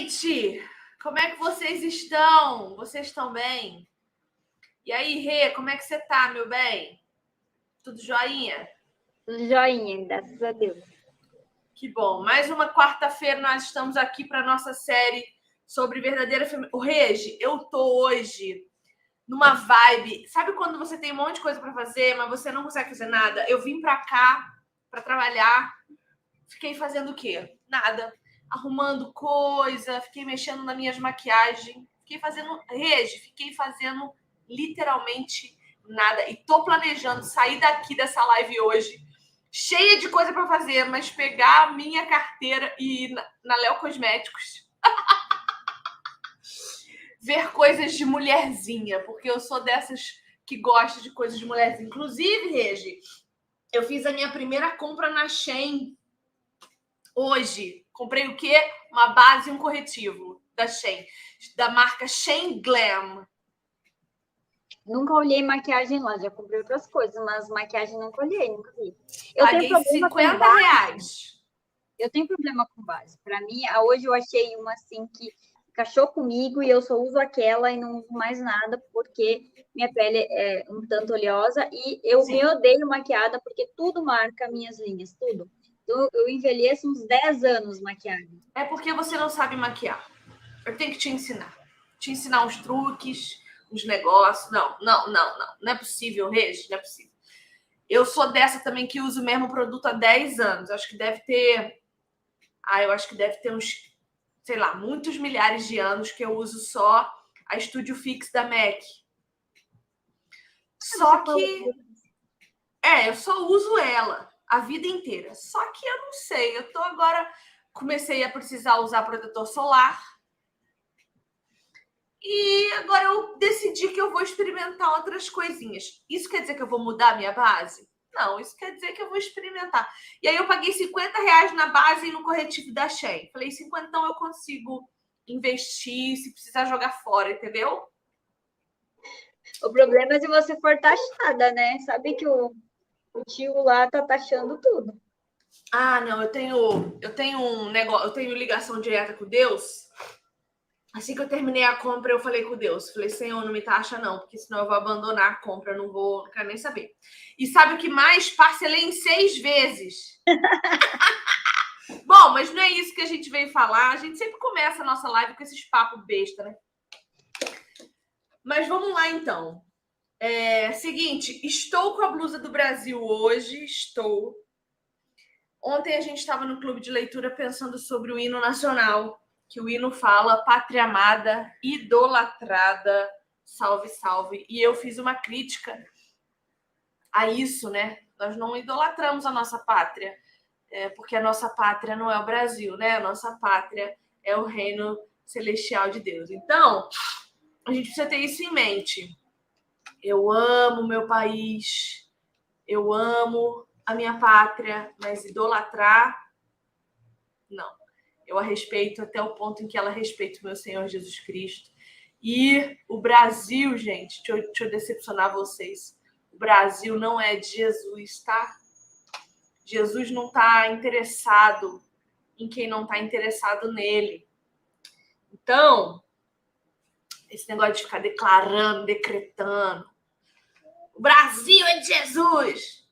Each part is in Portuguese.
gente! Como é que vocês estão? Vocês estão bem? E aí, Rê, como é que você tá, meu bem? Tudo joinha? Tudo joinha, graças a Deus. Que bom. Mais uma quarta-feira nós estamos aqui para nossa série sobre verdadeira família. O Regi, eu tô hoje numa vibe. Sabe quando você tem um monte de coisa para fazer, mas você não consegue fazer nada? Eu vim para cá para trabalhar. Fiquei fazendo o quê? Nada. Arrumando coisa, fiquei mexendo nas minhas maquiagens, fiquei fazendo literalmente nada. E tô planejando sair daqui dessa live hoje, cheia de coisa para fazer, mas pegar a minha carteira e ir na Léo Cosméticos. Ver coisas de mulherzinha, porque eu sou dessas que gosta de coisas de mulherzinha. Inclusive, Regi, eu fiz a minha primeira compra na Shein hoje. Comprei o quê? Uma base e um corretivo da Shein, da marca Shein Glam. Nunca olhei maquiagem lá, já comprei outras coisas, mas maquiagem nunca olhei, nunca vi. Paguei R$50. Eu tenho problema com base. Para mim, hoje eu achei uma assim que encaixou comigo e eu só uso aquela e não uso mais nada porque minha pele é um tanto oleosa e eu me odeio maquiada porque tudo marca minhas linhas, tudo. Então, eu envelheço uns 10 anos maquiagem. É porque você não sabe maquiar. Eu tenho que te ensinar. Te ensinar uns truques, uns negócios. Não é possível, Regi, não é possível. Eu sou dessa também que uso o mesmo produto há 10 anos. Acho que deve ter uns, sei lá, muitos milhares de anos que eu uso só a Studio Fix da MAC. Só que eu só uso ela a vida inteira. Só que eu não sei, comecei a precisar usar protetor solar. E agora eu decidi que eu vou experimentar outras coisinhas. Isso quer dizer que eu vou mudar a minha base? Não, isso quer dizer que eu vou experimentar. E aí eu paguei R$50 na base e no corretivo da Shein. Falei, 50 então eu consigo investir, se precisar jogar fora, entendeu? O problema é se você for taxada, né? Sabe que o tio lá tá taxando tudo. Ah, não, eu tenho um negócio, eu tenho ligação direta com Deus. Assim que eu terminei a compra, eu falei com Deus. Falei, Senhor, não me taxa não, porque senão eu vou abandonar a compra, não quero nem saber. E sabe o que mais? Parcelei em 6 vezes. Bom, mas não é isso que a gente veio falar. A gente sempre começa a nossa live com esses papos besta, né? Mas vamos lá, então. Seguinte, estou com a blusa do Brasil hoje, estou. Ontem a gente estava no clube de leitura pensando sobre o hino nacional, que o hino fala pátria amada, idolatrada, salve, salve. E eu fiz uma crítica a isso, né? Nós não idolatramos a nossa pátria, porque a nossa pátria não é o Brasil, né? A nossa pátria é o reino celestial de Deus. Então, a gente precisa ter isso em mente. Eu amo o meu país, eu amo a minha pátria, mas idolatrar, não. Eu a respeito até o ponto em que ela respeita o meu Senhor Jesus Cristo. E o Brasil, gente, deixa eu decepcionar vocês. O Brasil não é de Jesus, tá? Jesus não está interessado em quem não está interessado nele. Então, esse negócio de ficar declarando, decretando, o Brasil é de Jesus.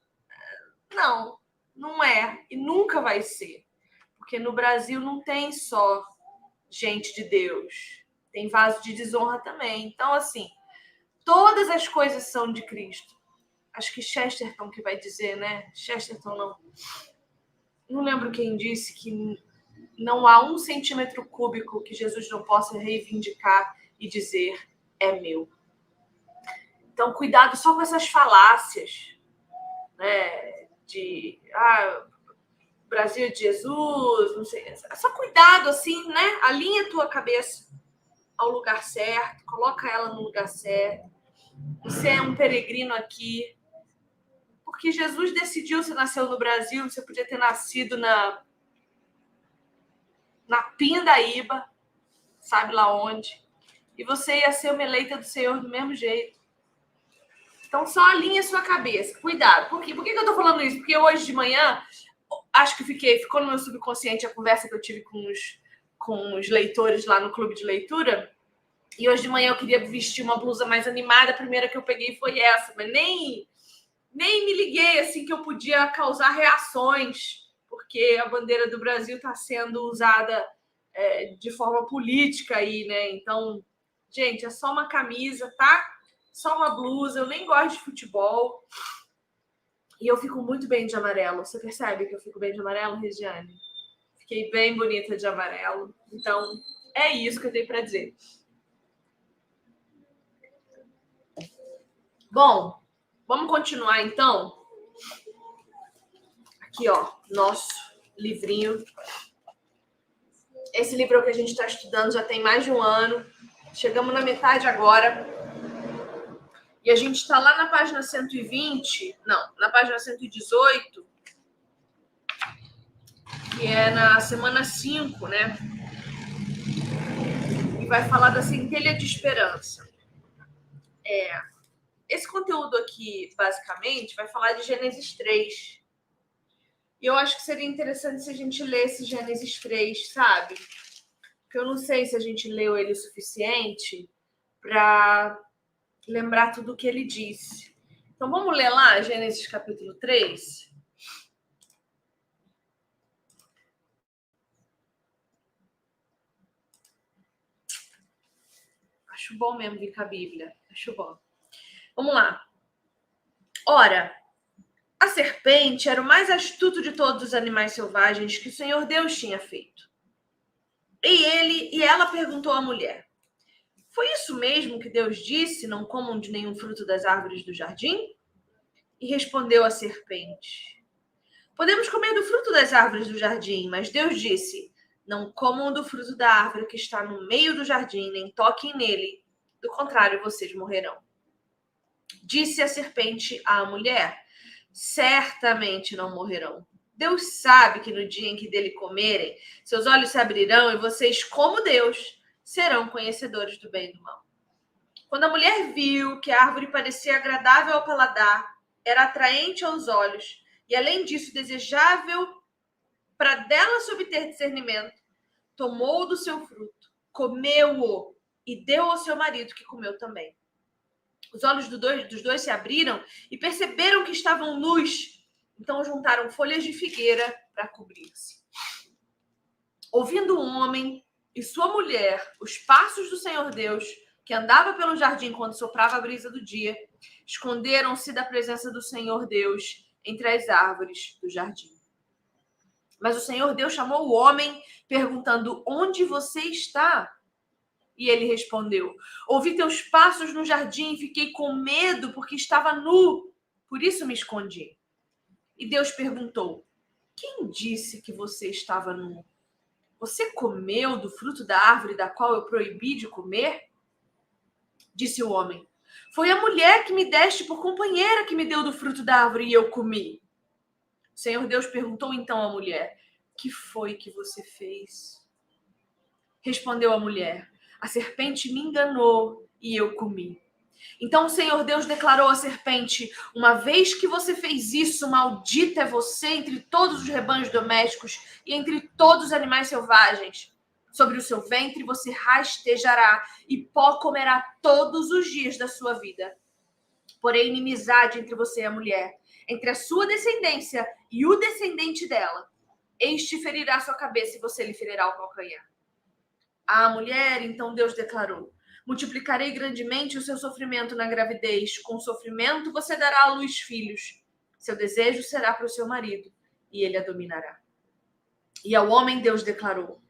Não, não é e nunca vai ser. Porque no Brasil não tem só gente de Deus. Tem vaso de desonra também. Então, assim, todas as coisas são de Cristo. Acho que Chesterton que vai dizer, né? Chesterton não. Não lembro quem disse que não há 1 centímetro cúbico que Jesus não possa reivindicar e dizer é meu. Então, cuidado só com essas falácias, né? Brasil é de Jesus, não sei. É só cuidado, assim, né? Alinha a tua cabeça ao lugar certo, coloca ela no lugar certo. Você é um peregrino aqui. Porque Jesus decidiu, você nasceu no Brasil, você podia ter nascido na Pindaíba, sabe lá onde. E você ia ser uma eleita do Senhor do mesmo jeito. Então, só alinha a sua cabeça. Cuidado. Por quê? Por que eu tô falando isso? Porque hoje de manhã, acho que ficou no meu subconsciente a conversa que eu tive com com os leitores lá no clube de leitura. E hoje de manhã eu queria vestir uma blusa mais animada. A primeira que eu peguei foi essa, mas nem me liguei assim que eu podia causar reações, porque a bandeira do Brasil está sendo usada de forma política aí, né? Então, gente, é só uma camisa, tá? Só uma blusa. Eu nem gosto de futebol. E eu fico muito bem de amarelo. Você percebe que eu fico bem de amarelo, Regiane? Fiquei bem bonita de amarelo. Então, é isso que eu tenho para dizer. Bom, vamos continuar então. Aqui, ó, nosso livrinho. Esse livro é o que a gente está estudando já tem mais de um ano. Chegamos na metade agora. E a gente está lá na página 120, não, na página 118, que é na semana 5, né? E vai falar da centelha de esperança. Esse conteúdo aqui, basicamente, vai falar de Gênesis 3. E eu acho que seria interessante se a gente lesse Gênesis 3, sabe? Porque eu não sei se a gente leu ele o suficiente para lembrar tudo o que ele disse. Então, vamos ler lá Gênesis capítulo 3? Acho bom mesmo vir com a Bíblia. Acho bom. Vamos lá. Ora, a serpente era o mais astuto de todos os animais selvagens que o Senhor Deus tinha feito. E ela perguntou à mulher: foi isso mesmo que Deus disse, não comam de nenhum fruto das árvores do jardim? E respondeu a serpente: podemos comer do fruto das árvores do jardim, mas Deus disse: não comam do fruto da árvore que está no meio do jardim, nem toquem nele, do contrário, vocês morrerão. Disse a serpente à mulher: certamente não morrerão. Deus sabe que no dia em que dele comerem, seus olhos se abrirão e vocês, como Deus, serão conhecedores do bem e do mal. Quando a mulher viu que a árvore parecia agradável ao paladar, era atraente aos olhos e, além disso, desejável para dela se obter discernimento, tomou do seu fruto, comeu-o e deu ao seu marido, que comeu também. Os olhos dos dois se abriram e perceberam que estavam nus. Então juntaram folhas de figueira para cobrir-se. Ouvindo o homem e sua mulher os passos do Senhor Deus, que andava pelo jardim quando soprava a brisa do dia, esconderam-se da presença do Senhor Deus entre as árvores do jardim. Mas o Senhor Deus chamou o homem, perguntando: onde você está? E ele respondeu: ouvi teus passos no jardim e fiquei com medo porque estava nu, por isso me escondi. E Deus perguntou: quem disse que você estava nu? Você comeu do fruto da árvore da qual eu proibi de comer? Disse o homem: foi a mulher que me deste por companheira que me deu do fruto da árvore e eu comi. O Senhor Deus perguntou então à mulher: que foi que você fez? Respondeu a mulher: a serpente me enganou e eu comi. Então o Senhor Deus declarou à serpente: uma vez que você fez isso, maldita é você entre todos os rebanhos domésticos e entre todos os animais selvagens. Sobre o seu ventre você rastejará e pó comerá todos os dias da sua vida. Porém, inimizade entre você e a mulher, entre a sua descendência e o descendente dela. Este ferirá sua cabeça e você lhe ferirá o calcanhar. À mulher, então Deus declarou: multiplicarei grandemente o seu sofrimento na gravidez. Com sofrimento você dará à luz filhos. Seu desejo será para o seu marido, e ele a dominará. E ao homem Deus declarou: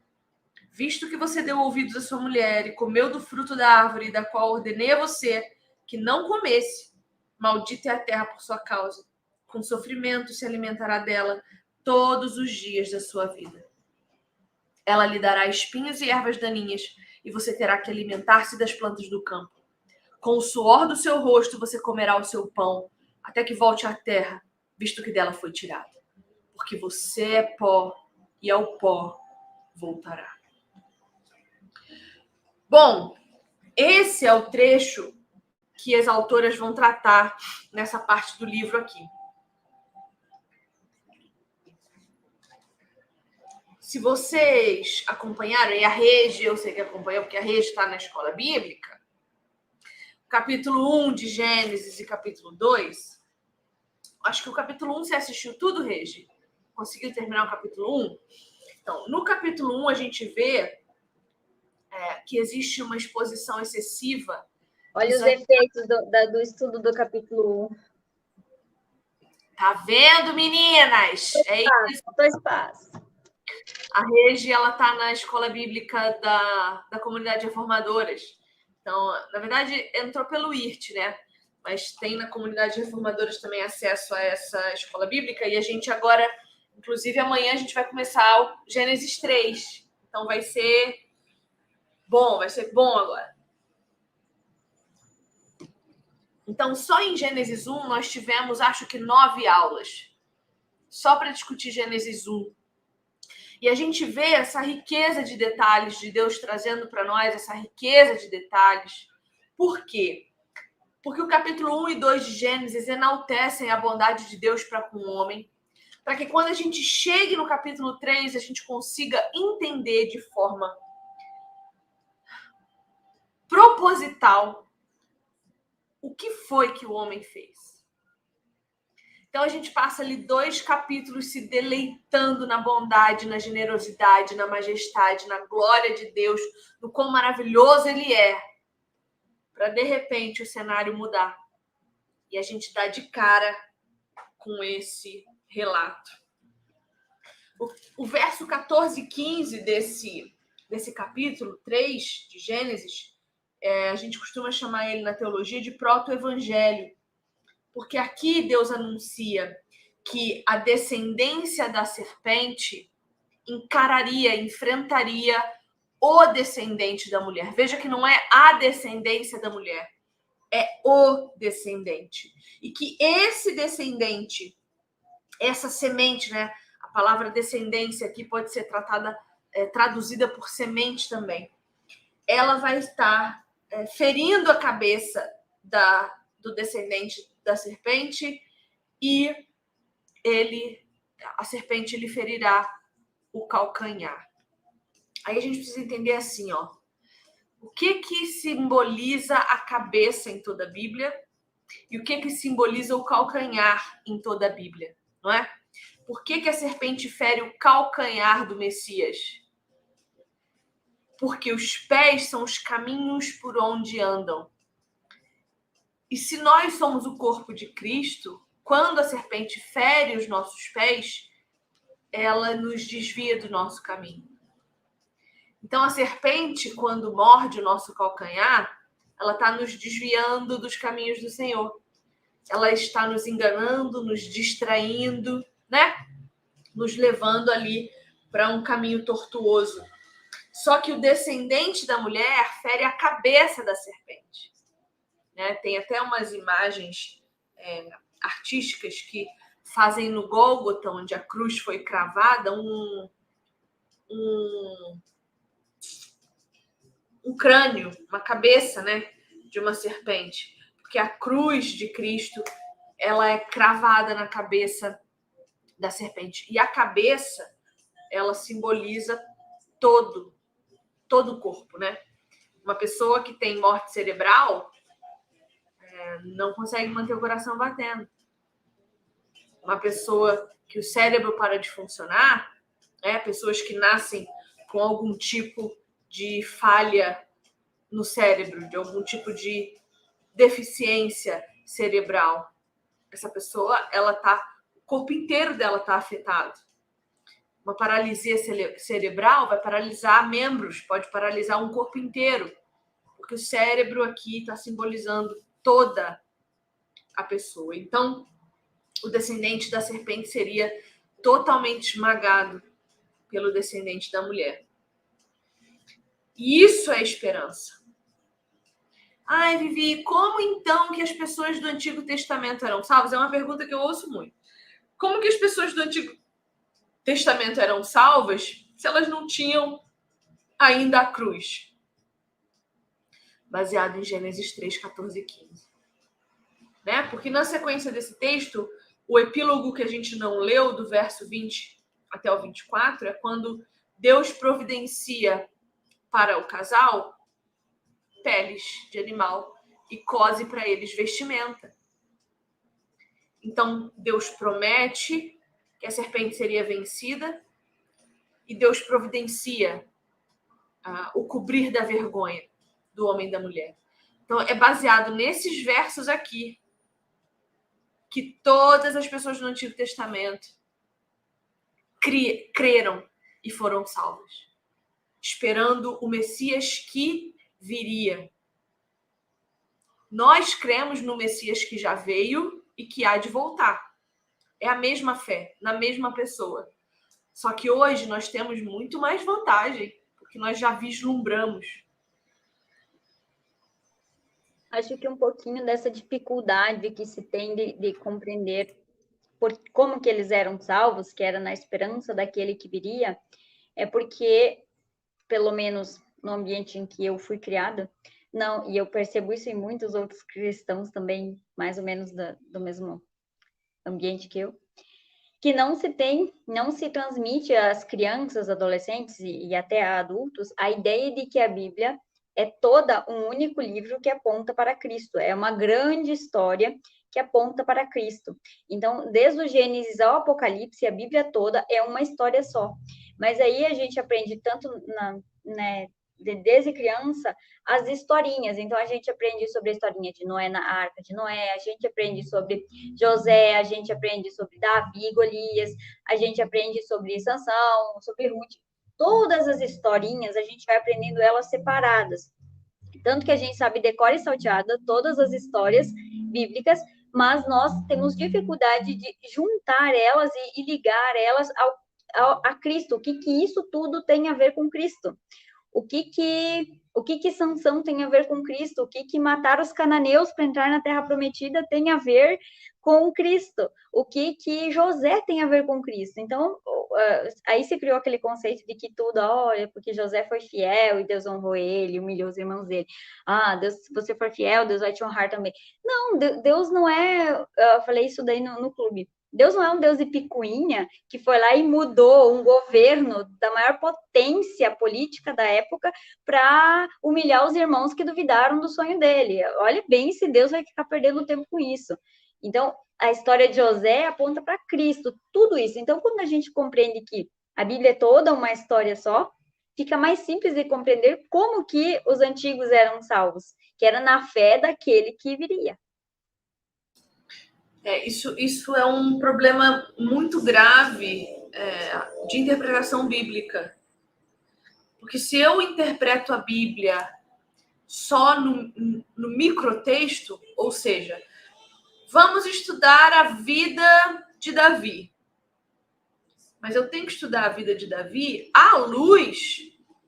visto que você deu ouvidos à sua mulher e comeu do fruto da árvore da qual ordenei a você que não comesse, maldita é a terra por sua causa. Com sofrimento se alimentará dela todos os dias da sua vida. Ela lhe dará espinhos e ervas daninhas, e você terá que alimentar-se das plantas do campo. Com o suor do seu rosto você comerá o seu pão, até que volte à terra, visto que dela foi tirada. Porque você é pó, e ao pó voltará. Bom, esse é o trecho que as autoras vão tratar nessa parte do livro aqui. se vocês acompanharam, e a Regi, eu sei que acompanhou, porque a Regi está na escola bíblica, capítulo 1 de Gênesis e capítulo 2, acho que o capítulo 1 você assistiu tudo, Regi? Conseguiu terminar o capítulo 1? Então, no capítulo 1 a gente vê que existe uma exposição excessiva. Olha os efeitos do estudo do capítulo 1. Tá vendo, meninas? É isso. Dois passos. A Regi, ela tá na escola bíblica da comunidade reformadoras. Então, na verdade, entrou pelo IRT, né? Mas tem na comunidade reformadoras também acesso a essa escola bíblica. E a gente agora, inclusive amanhã, a gente vai começar o Gênesis 3. Então vai ser bom agora. Então, só em Gênesis 1 nós tivemos, acho que 9 aulas. Só para discutir Gênesis 1. E a gente vê essa riqueza de detalhes de Deus trazendo para nós, essa riqueza de detalhes. Por quê? Porque o capítulo 1 e 2 de Gênesis enaltecem a bondade de Deus para com o homem, para que quando a gente chegue no capítulo 3, a gente consiga entender de forma proposital o que foi que o homem fez. Então, a gente passa ali 2 capítulos se deleitando na bondade, na generosidade, na majestade, na glória de Deus, no quão maravilhoso Ele é, para, de repente, o cenário mudar. E a gente dá de cara com esse relato. O verso 14 e 15 desse capítulo 3 de Gênesis, a gente costuma chamar ele na teologia de proto-evangelho. Porque aqui Deus anuncia que a descendência da serpente enfrentaria o descendente da mulher. Veja que não é a descendência da mulher, é o descendente. E que esse descendente, essa semente, né? A palavra descendência aqui pode ser traduzida por semente também. Ela vai estar ferindo a cabeça do descendente da serpente e a serpente lhe ferirá o calcanhar. Aí a gente precisa entender assim, ó, o que simboliza a cabeça em toda a Bíblia e o que simboliza o calcanhar em toda a Bíblia, não é? Por que a serpente fere o calcanhar do Messias? Porque os pés são os caminhos por onde andam. E se nós somos o corpo de Cristo, quando a serpente fere os nossos pés, ela nos desvia do nosso caminho. Então, a serpente, quando morde o nosso calcanhar, ela está nos desviando dos caminhos do Senhor. Ela está nos enganando, nos distraindo, né? Nos levando ali para um caminho tortuoso. Só que o descendente da mulher fere a cabeça da serpente. Né? Tem até umas imagens artísticas que fazem no Gólgota, onde a cruz foi cravada, um crânio, uma cabeça, né, de uma serpente. Porque a cruz de Cristo, ela é cravada na cabeça da serpente. E a cabeça, ela simboliza todo o corpo, né? Uma pessoa que tem morte cerebral não consegue manter o coração batendo. Uma pessoa que o cérebro para de funcionar, pessoas que nascem com algum tipo de falha no cérebro, de algum tipo de deficiência cerebral. Essa pessoa, o corpo inteiro dela está afetado. Uma paralisia cerebral vai paralisar membros, pode paralisar um corpo inteiro, porque o cérebro aqui está simbolizando toda a pessoa. Então, o descendente da serpente seria totalmente esmagado pelo descendente da mulher. E isso é esperança. Ai, Vivi, como então que as pessoas do Antigo Testamento eram salvas? É uma pergunta que eu ouço muito. Como que as pessoas do Antigo Testamento eram salvas se elas não tinham ainda a cruz? Baseado em Gênesis 3, 14 e 15. Né? Porque na sequência desse texto, o epílogo que a gente não leu, do verso 20 até o 24, é quando Deus providencia para o casal peles de animal e cose para eles vestimenta. Então, Deus promete que a serpente seria vencida e Deus providencia o cobrir da vergonha do homem e da mulher. Então, é baseado nesses versos aqui que todas as pessoas no Antigo Testamento creram e foram salvas, esperando o Messias que viria. Nós cremos no Messias que já veio e que há de voltar. É a mesma fé, na mesma pessoa. Só que hoje nós temos muito mais vantagem, porque nós já vislumbramos. Acho que um pouquinho dessa dificuldade que se tem de compreender como que eles eram salvos, que era na esperança daquele que viria, é porque, pelo menos no ambiente em que eu fui criada, não, e eu percebo isso em muitos outros cristãos também, mais ou menos do mesmo ambiente que não se transmite às crianças, adolescentes e até a adultos a ideia de que a Bíblia é toda um único livro que aponta para Cristo, é uma grande história que aponta para Cristo. Então, desde o Gênesis ao Apocalipse, a Bíblia toda é uma história só. Mas aí a gente aprende tanto desde criança as historinhas. Então, a gente aprende sobre a historinha de Noé na Arca de Noé, a gente aprende sobre José, a gente aprende sobre Davi, Golias, a gente aprende sobre Sansão, sobre Ruth. Todas as historinhas, a gente vai aprendendo elas separadas. Tanto que a gente sabe decora e salteada todas as histórias bíblicas, mas nós temos dificuldade de juntar elas e ligar elas a Cristo. O que isso tudo tem a ver com Cristo? O que Sansão tem a ver com Cristo? O que matar os cananeus para entrar na Terra Prometida tem a ver com Cristo? O que José tem a ver com Cristo? Então, aí se criou aquele conceito de que tudo, olha, porque José foi fiel e Deus honrou ele, humilhou os irmãos dele. Deus, se você for fiel, Deus vai te honrar também. Não, Deus não é... Eu falei isso daí no clube. Deus não é um Deus de picuinha que foi lá e mudou um governo da maior potência política da época para humilhar os irmãos que duvidaram do sonho dele. Olha bem se Deus vai ficar perdendo tempo com isso. Então, a história de José aponta para Cristo, tudo isso. Então, quando a gente compreende que a Bíblia é toda uma história só, fica mais simples de compreender como que os antigos eram salvos, que era na fé daquele que viria. Isso é um problema muito grave de interpretação bíblica. Porque se eu interpreto a Bíblia só no microtexto, ou seja, vamos estudar a vida de Davi. Mas eu tenho que estudar a vida de Davi à luz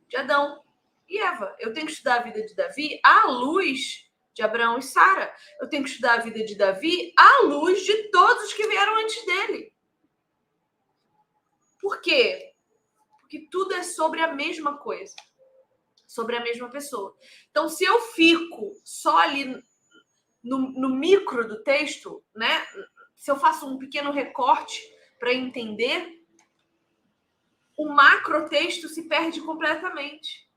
de Adão e Eva. Eu tenho que estudar a vida de Davi à luz de Abraão e Sara. Eu tenho que estudar a vida de Davi à luz de todos os que vieram antes dele. Por quê? Porque tudo é sobre a mesma coisa, sobre a mesma pessoa. Então, se eu fico só ali no micro do texto, né? Se eu faço um pequeno recorte para entender, o macrotexto se perde completamente.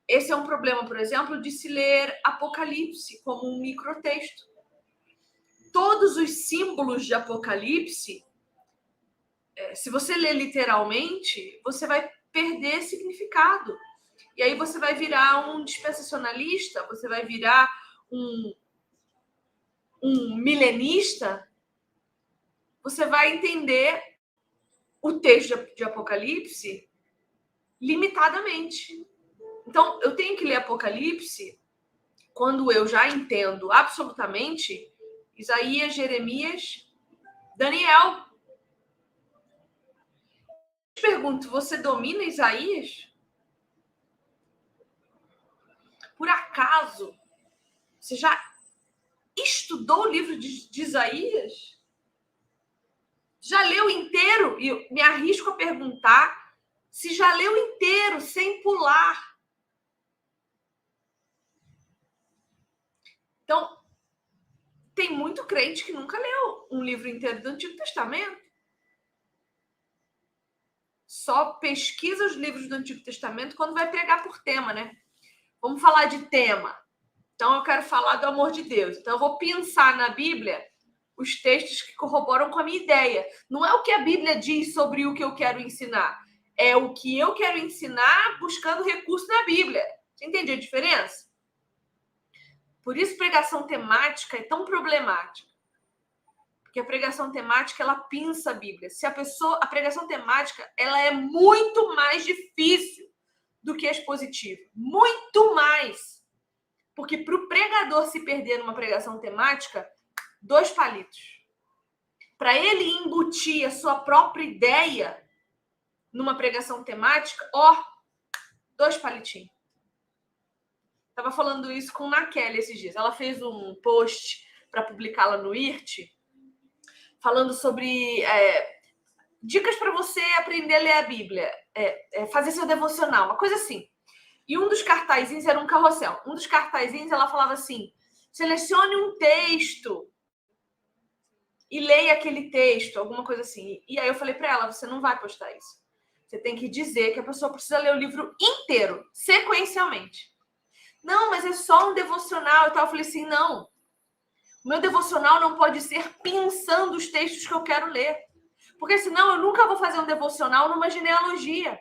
Esse é um problema, por exemplo, de se ler Apocalipse como um microtexto. Todos os símbolos de Apocalipse, se você ler literalmente, você vai perder significado. E aí você vai virar um dispensacionalista, você vai virar um milenista, você vai entender o texto de Apocalipse limitadamente. Então, eu tenho que ler Apocalipse quando eu já entendo absolutamente Isaías, Jeremias, Daniel. Eu te pergunto, você domina Isaías? Por acaso, você já estudou o livro de Isaías? Já leu inteiro? E me arrisco a perguntar se já leu inteiro, sem pular. Então, tem muito crente que nunca leu um livro inteiro do Antigo Testamento. só pesquisa os livros do Antigo Testamento quando vai pregar por tema, né? Vamos falar de tema. Então, eu quero falar do amor de Deus. Então, eu vou pensar na Bíblia os textos que corroboram com a minha ideia. Não é o que a Bíblia diz sobre o que eu quero ensinar. É o que eu quero ensinar buscando recurso na Bíblia. Você entende a diferença? Por isso, pregação temática é tão problemática. Porque a pregação temática, ela pinça a Bíblia. A pregação temática, ela é muito mais difícil do que a expositiva. Muito mais. Porque para o pregador se perder numa pregação temática, 2 palitos. Para ele embutir a sua própria ideia numa pregação temática, 2 palitinhos. Estava falando isso com a Kelly esses dias. Ela fez um post para publicar lá no IRT, falando sobre dicas para você aprender a ler a Bíblia, fazer seu devocional, uma coisa assim. E um dos cartazinhos era um carrossel. Um dos cartazinhos, ela falava assim, selecione um texto e leia aquele texto, alguma coisa assim. E aí eu falei para ela, você não vai postar isso. Você tem que dizer que a pessoa precisa ler o livro inteiro, sequencialmente. Não, mas é só um devocional e tal. Eu falei assim, não. O meu devocional não pode ser pensando os textos que eu quero ler. Porque senão eu nunca vou fazer um devocional numa genealogia.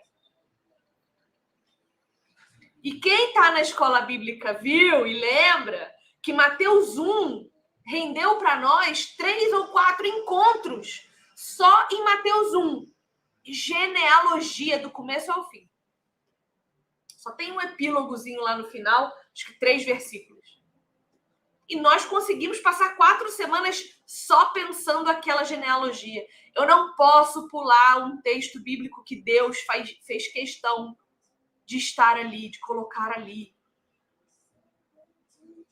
E quem está na escola bíblica viu e lembra que Mateus 1 rendeu para nós 3 ou 4 encontros só em Mateus 1. Genealogia do começo ao fim. Só tem um epílogozinho lá no final, acho que 3 versículos. E nós conseguimos passar 4 semanas só pensando aquela genealogia. Eu não posso pular um texto bíblico que Deus fez questão de estar ali, de colocar ali.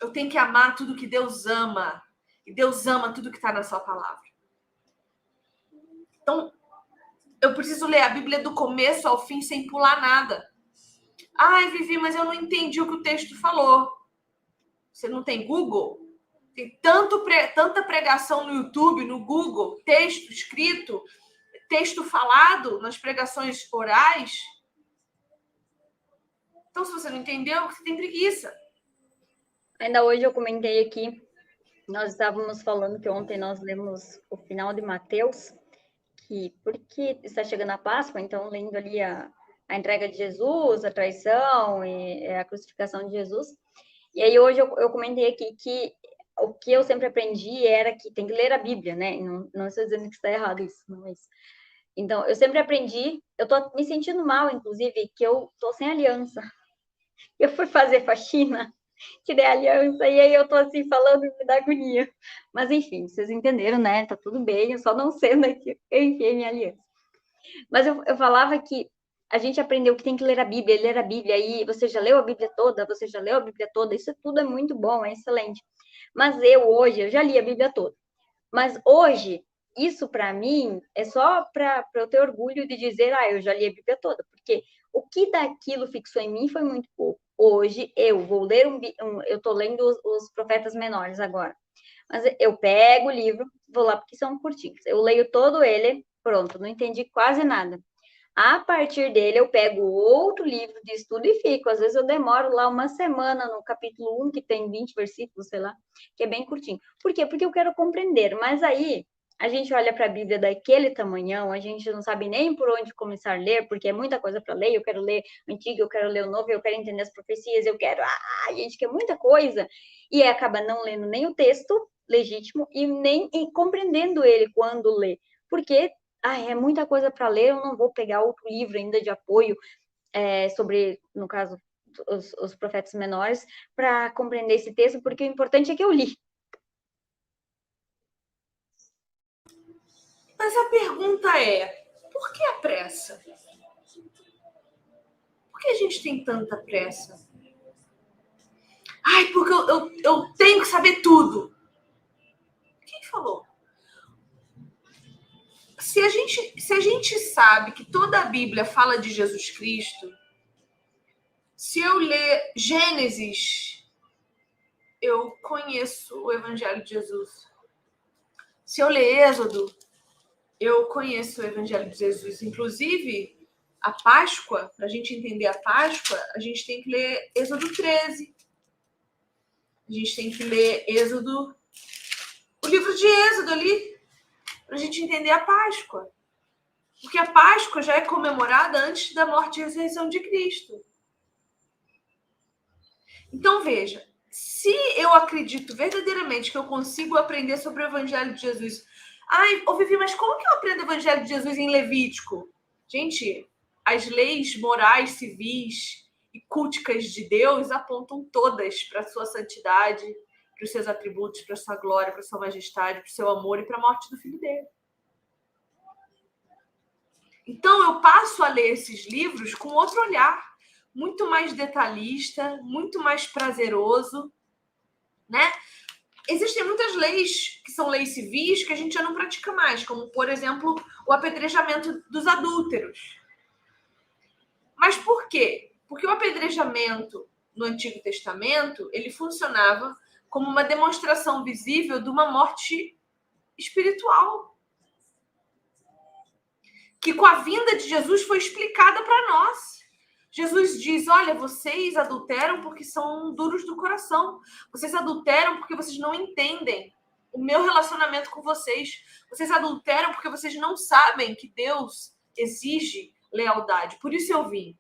Eu tenho que amar tudo que Deus ama. E Deus ama tudo que está na sua palavra. Então, eu preciso ler a Bíblia do começo ao fim sem pular nada. Ai, Vivi, mas eu não entendi o que o texto falou. Você não tem Google? Tem tanta pregação no YouTube, no Google, texto escrito, texto falado nas pregações orais. Então, se você não entendeu, você tem preguiça. Ainda hoje eu comentei aqui, nós estávamos falando que ontem nós lemos o final de Mateus, que porque está chegando a Páscoa, então lendo ali a entrega de Jesus, a traição e a crucificação de Jesus. E aí hoje eu comentei aqui que o que eu sempre aprendi era que tem que ler a Bíblia, né? Não estou dizendo que está errado isso, mas... Então, eu sempre aprendi, eu tô me sentindo mal, inclusive, que eu tô sem aliança. Eu fui fazer faxina, tirei a aliança, e aí eu tô assim, falando e me dá agonia. Mas, enfim, vocês entenderam, né? Tá tudo bem, eu só não sendo aqui, eu enfiei minha aliança. Mas eu falava que a gente aprendeu que tem que ler a Bíblia, e você já leu a Bíblia toda, você já leu a Bíblia toda, isso tudo é muito bom, é excelente. Mas eu já li a Bíblia toda. Mas hoje, isso para mim é só para eu ter orgulho de dizer, eu já li a Bíblia toda, porque o que daquilo fixou em mim foi muito pouco. Hoje eu vou ler eu estou lendo os Profetas Menores agora, mas eu pego o livro, vou lá porque são curtinhos, eu leio todo ele, pronto, não entendi quase nada. A partir dele, eu pego outro livro de estudo e fico. Às vezes eu demoro lá uma semana no capítulo 1, que tem 20 versículos, sei lá, que é bem curtinho. Por quê? Porque eu quero compreender. Mas aí, a gente olha para a Bíblia daquele tamanhão, a gente não sabe nem por onde começar a ler, porque é muita coisa para ler. Eu quero ler o Antigo, eu quero ler o Novo, eu quero entender as profecias, eu quero... a gente quer muita coisa. E acaba não lendo nem o texto legítimo e nem compreendendo ele quando lê. Porque é muita coisa para ler, eu não vou pegar outro livro ainda de apoio sobre, no caso, os Profetas Menores, para compreender esse texto, porque o importante é que eu li. Mas a pergunta é, por que a pressa? Por que a gente tem tanta pressa? Ai, porque eu tenho que saber tudo. Quem falou? Se a gente sabe que toda a Bíblia fala de Jesus Cristo, se eu ler Gênesis, eu conheço o Evangelho de Jesus. Se eu ler Êxodo, eu conheço o Evangelho de Jesus. Inclusive, a Páscoa, para a gente entender a Páscoa, a gente tem que ler Êxodo 13. A gente tem que ler o livro de Êxodo ali, para a gente entender a Páscoa. Porque a Páscoa já é comemorada antes da morte e ressurreição de Cristo. Então, veja, se eu acredito verdadeiramente que eu consigo aprender sobre o Evangelho de Jesus... Ai, Vivi, mas como que eu aprendo o Evangelho de Jesus em Levítico? Gente, as leis morais, civis e culticas de Deus apontam todas para a sua santidade, para os seus atributos, para a sua glória, para a sua majestade, para o seu amor e para a morte do Filho dele. Então, eu passo a ler esses livros com outro olhar, muito mais detalhista, muito mais prazeroso, né? Existem muitas leis que são leis civis que a gente já não pratica mais, como, por exemplo, o apedrejamento dos adúlteros. Mas por quê? Porque o apedrejamento no Antigo Testamento, ele funcionava como uma demonstração visível de uma morte espiritual, que com a vinda de Jesus foi explicada para nós. Jesus diz, olha, vocês adulteram porque são duros do coração. Vocês adulteram porque vocês não entendem o meu relacionamento com vocês. Vocês adulteram porque vocês não sabem que Deus exige lealdade. Por isso eu vim.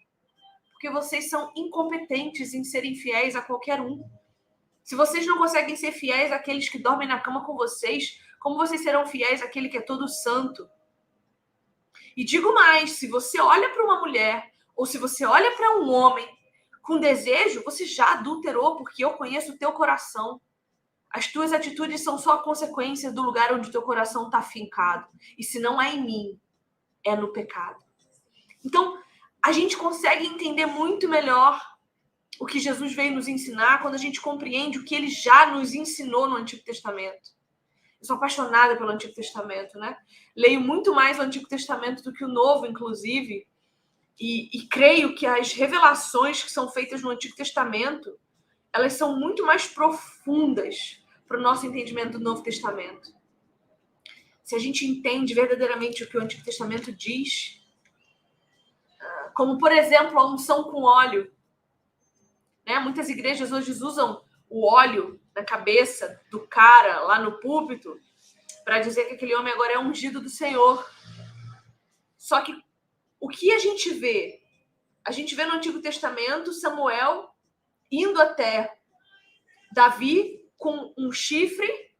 Porque vocês são incompetentes em serem fiéis a qualquer um. Se vocês não conseguem ser fiéis àqueles que dormem na cama com vocês, como vocês serão fiéis àquele que é todo santo? E digo mais, se você olha para uma mulher ou se você olha para um homem com desejo, você já adulterou, porque eu conheço o teu coração. As tuas atitudes são só a consequência do lugar onde o teu coração está fincado. E se não é em mim, é no pecado. Então, a gente consegue entender muito melhor o que Jesus veio nos ensinar quando a gente compreende o que ele já nos ensinou no Antigo Testamento. Eu sou apaixonada pelo Antigo Testamento, né? Leio muito mais o Antigo Testamento do que o Novo, inclusive. E creio que as revelações que são feitas no Antigo Testamento, elas são muito mais profundas para o nosso entendimento do Novo Testamento. Se a gente entende verdadeiramente o que o Antigo Testamento diz, como, por exemplo, a unção com óleo, né? Muitas igrejas hoje usam o óleo na cabeça do cara lá no púlpito para dizer que aquele homem agora é ungido do Senhor. Só que o que a gente vê? A gente vê no Antigo Testamento Samuel indo até Davi com um chifre,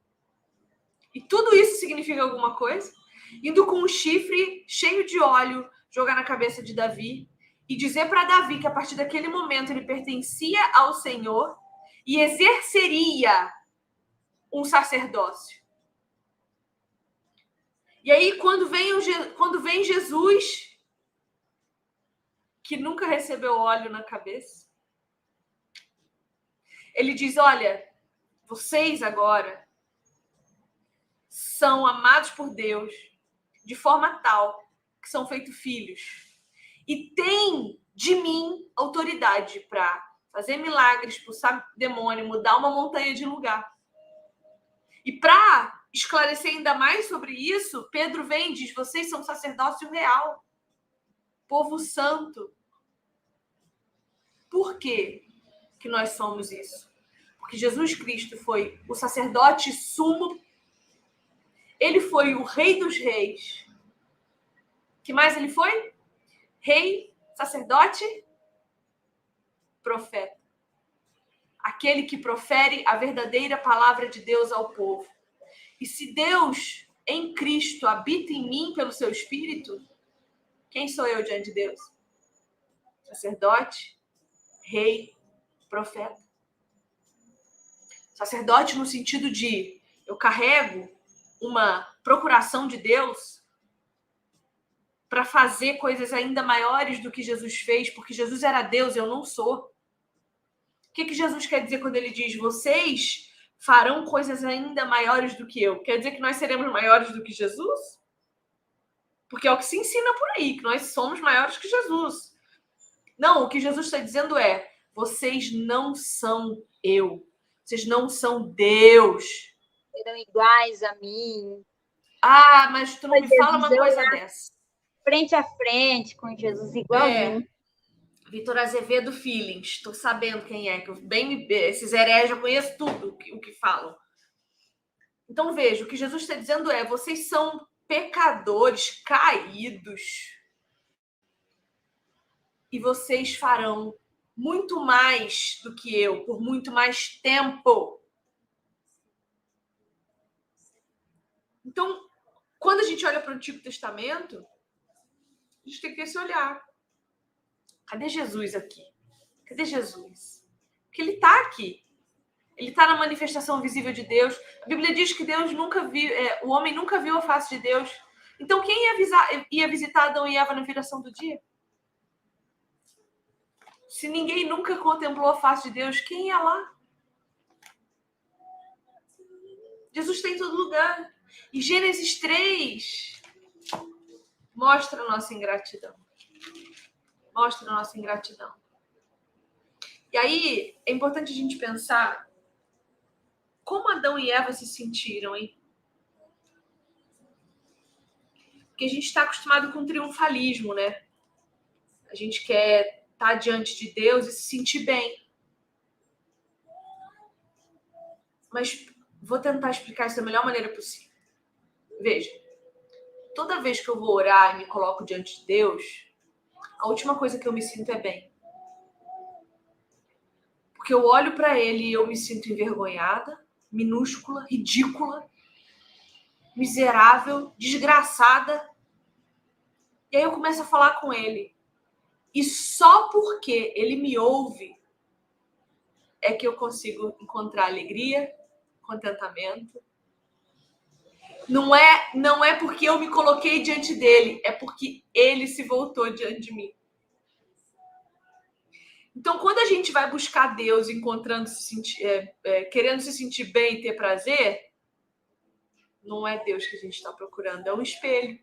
e tudo isso significa alguma coisa, indo com um chifre cheio de óleo, jogar na cabeça de Davi e dizer para Davi que a partir daquele momento ele pertencia ao Senhor e exerceria um sacerdócio. E aí, quando vem Jesus, que nunca recebeu óleo na cabeça, ele diz, olha, vocês agora são amados por Deus de forma tal que são feitos filhos. E têm de mim autoridade para fazer milagres, expulsar demônio, mudar uma montanha de lugar. E para esclarecer ainda mais sobre isso, Pedro vem e diz, vocês são sacerdócio real, povo santo. Por quê que nós somos isso? Porque Jesus Cristo foi o sacerdote sumo, ele foi o rei dos reis. Que mais ele foi? Rei, sacerdote, profeta. Aquele que profere a verdadeira palavra de Deus ao povo. E se Deus, em Cristo, habita em mim pelo seu Espírito, quem sou eu diante de Deus? Sacerdote, rei, profeta. Sacerdote no sentido de eu carrego uma procuração de Deus para fazer coisas ainda maiores do que Jesus fez, porque Jesus era Deus, eu não sou. O que Jesus quer dizer quando ele diz, vocês farão coisas ainda maiores do que eu? Quer dizer que nós seremos maiores do que Jesus? Porque é o que se ensina por aí, que nós somos maiores que Jesus. Não, o que Jesus está dizendo é, vocês não são eu. Vocês não são Deus. Serão iguais a mim. Ah, mas tu não me fala uma coisa dessa. frente a frente com Jesus, igualzinho. Vitor Azevedo Feelings, estou sabendo quem é, que eu esses hereges eu conheço tudo o que falam. Então veja, o que Jesus está dizendo é: vocês são pecadores caídos e vocês farão muito mais do que eu, por muito mais tempo. Então, quando a gente olha para o Antigo Testamento, a gente tem que ter esse olhar. Cadê Jesus aqui? Cadê Jesus? Porque ele está aqui. Ele está na manifestação visível de Deus. A Bíblia diz que Deus nunca viu, o homem nunca viu a face de Deus. Então, quem ia visitar Adão e Eva na viração do dia? Se ninguém nunca contemplou a face de Deus, quem ia lá? Jesus está em todo lugar. E Gênesis 3 mostra a nossa ingratidão. Mostra a nossa ingratidão. E aí, é importante a gente pensar como Adão e Eva se sentiram, hein? Porque a gente está acostumado com triunfalismo, né? A gente quer estar diante de Deus e se sentir bem. Mas vou tentar explicar isso da melhor maneira possível. Veja, toda vez que eu vou orar e me coloco diante de Deus, a última coisa que eu me sinto é bem. Porque eu olho para Ele e eu me sinto envergonhada, minúscula, ridícula, miserável, desgraçada. E aí eu começo a falar com Ele. E só porque Ele me ouve é que eu consigo encontrar alegria, contentamento. Não é porque eu me coloquei diante dele, é porque ele se voltou diante de mim. Então, quando a gente vai buscar Deus encontrando querendo se sentir bem e ter prazer, não é Deus que a gente está procurando, é um espelho.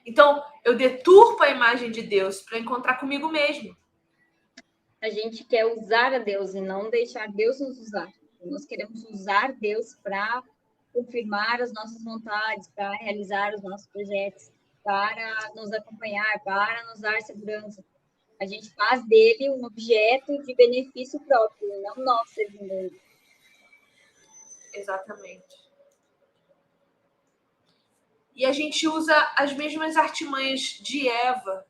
Então, eu deturpo a imagem de Deus para encontrar comigo mesmo. A gente quer usar a Deus e não deixar Deus nos usar. Nós queremos usar Deus para confirmar as nossas vontades, para realizar os nossos projetos, para nos acompanhar, para nos dar segurança. A gente faz dele um objeto de benefício próprio, e não nós servindo ele. Exatamente. E a gente usa as mesmas artimanhas de Eva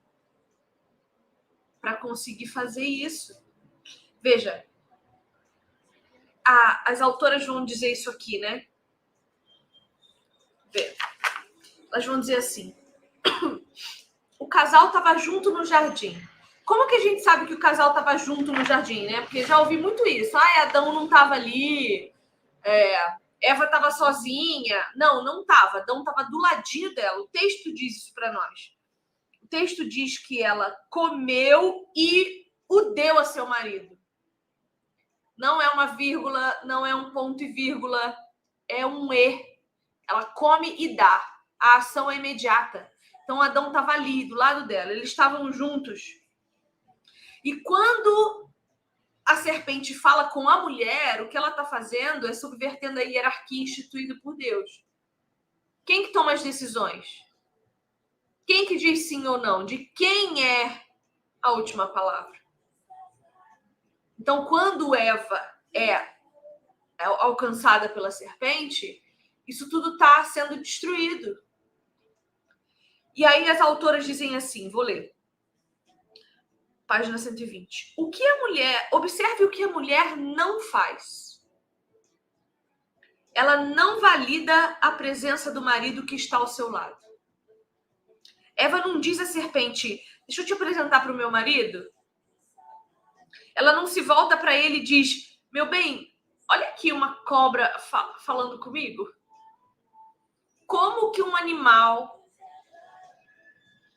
para conseguir fazer isso. Veja, as autoras vão dizer isso aqui, né? Elas vão dizer assim: o casal estava junto no jardim. Como que a gente sabe que o casal estava junto no jardim, né? Porque já ouvi muito isso. Adão não estava ali, Eva estava sozinha. Não estava. Adão estava do ladinho dela. O texto diz isso para nós. O texto diz que ela comeu e o deu a seu marido. Não é uma vírgula, não é um ponto e vírgula, é um E. Ela come e dá. A ação é imediata. Então, Adão estava ali, do lado dela. Eles estavam juntos. E quando a serpente fala com a mulher, o que ela está fazendo é subvertendo a hierarquia instituída por Deus. Quem que toma as decisões? Quem que diz sim ou não? De quem é a última palavra? Então, quando Eva é alcançada pela serpente, isso tudo está sendo destruído. E aí as autoras dizem assim, vou ler. Página 120. Observe o que a mulher não faz. Ela não valida a presença do marido que está ao seu lado. Eva não diz à serpente: deixa eu te apresentar para o meu marido. Ela não se volta para ele e diz: meu bem, olha aqui uma cobra falando comigo. Como que um animal...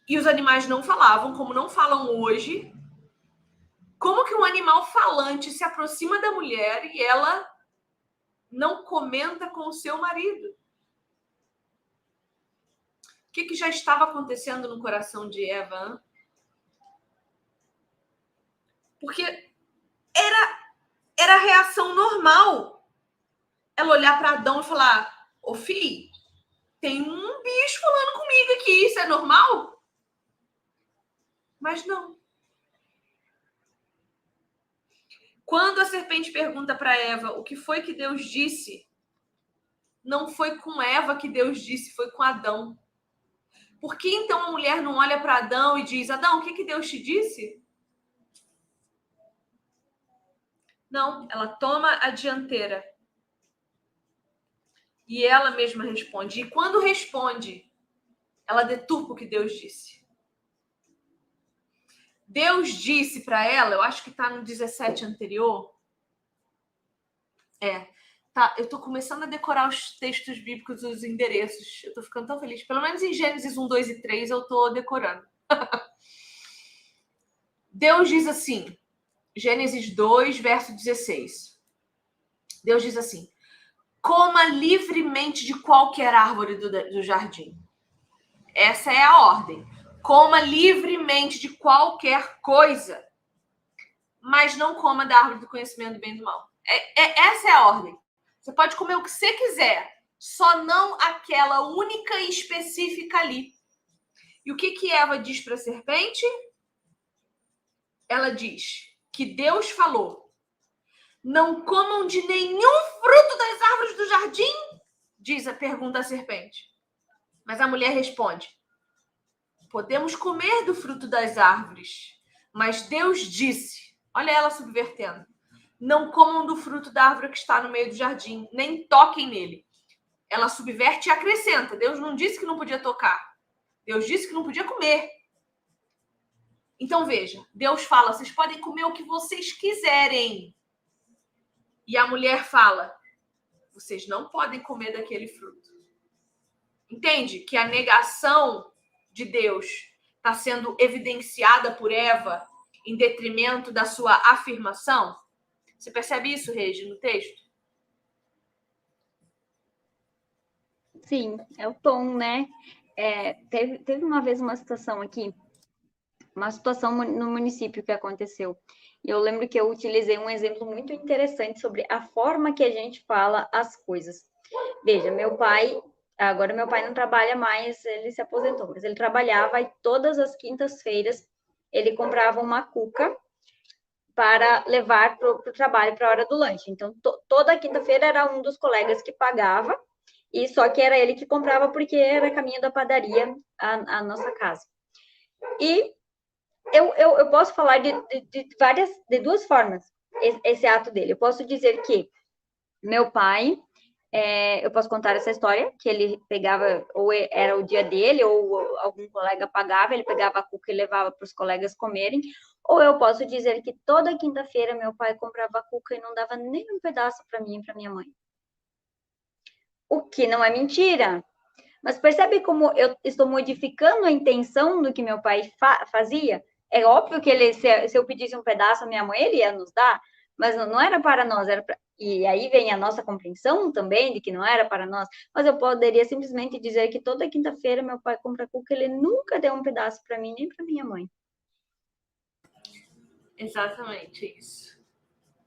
E os animais não falavam, como não falam hoje. Como que um animal falante se aproxima da mulher e ela não comenta com o seu marido? O que já estava acontecendo no coração de Eva? Hein? Porque era a reação normal ela olhar para Adão e falar: ô filho, tem um bicho falando comigo aqui, isso é normal? Mas não. Quando a serpente pergunta para Eva o que foi que Deus disse, não foi com Eva que Deus disse, foi com Adão. Por que então a mulher não olha para Adão e diz: Adão, o que Deus te disse? Não, ela toma a dianteira. E ela mesma responde. E quando responde, ela deturpa o que Deus disse. Deus disse para ela, eu acho que está no 17 anterior. Tá, eu estou começando a decorar os textos bíblicos, os endereços. Eu estou ficando tão feliz. Pelo menos em Gênesis 1, 2 e 3 eu estou decorando. Deus diz assim, Gênesis 2, verso 16. Deus diz assim: coma livremente de qualquer árvore do jardim. Essa é a ordem. Coma livremente de qualquer coisa, mas não coma da árvore do conhecimento do bem e do mal. Essa é a ordem. Você pode comer o que você quiser, só não aquela única e específica ali. E o que Eva diz para a serpente? Ela diz que Deus falou: não comam de nenhum fruto das árvores do jardim, pergunta a serpente. Mas a mulher responde: podemos comer do fruto das árvores, mas Deus disse, olha ela subvertendo, não comam do fruto da árvore que está no meio do jardim, nem toquem nele. Ela subverte e acrescenta: Deus não disse que não podia tocar, Deus disse que não podia comer. Então veja, Deus fala: vocês podem comer o que vocês quiserem. E a mulher fala: vocês não podem comer daquele fruto. Entende que a negação de Deus está sendo evidenciada por Eva em detrimento da sua afirmação? Você percebe isso, Regi, no texto? Sim, é o tom, né? Teve uma vez uma situação aqui, uma situação no município que aconteceu. E eu lembro que eu utilizei um exemplo muito interessante sobre a forma que a gente fala as coisas. Veja, agora meu pai não trabalha mais, ele se aposentou, mas ele trabalhava e todas as quintas-feiras ele comprava uma cuca para levar para o trabalho para a hora do lanche. Então, toda quinta-feira era um dos colegas que pagava, e só que era ele que comprava porque era caminho da padaria a nossa casa. E eu posso falar de duas formas esse ato dele. Eu posso dizer que meu pai, eu posso contar essa história, que ele pegava, ou era o dia dele, ou algum colega pagava, ele pegava a cuca e levava para os colegas comerem, ou eu posso dizer que toda quinta-feira meu pai comprava a cuca e não dava nem um pedaço para mim e para minha mãe. O que não é mentira. Mas percebe como eu estou modificando a intenção do que meu pai fazia? É óbvio que se eu pedisse um pedaço à minha mãe, ele ia nos dar, mas não era para nós, e aí vem a nossa compreensão também de que não era para nós, mas eu poderia simplesmente dizer que toda quinta-feira meu pai compra cuca, ele nunca deu um pedaço para mim nem para minha mãe. Exatamente isso.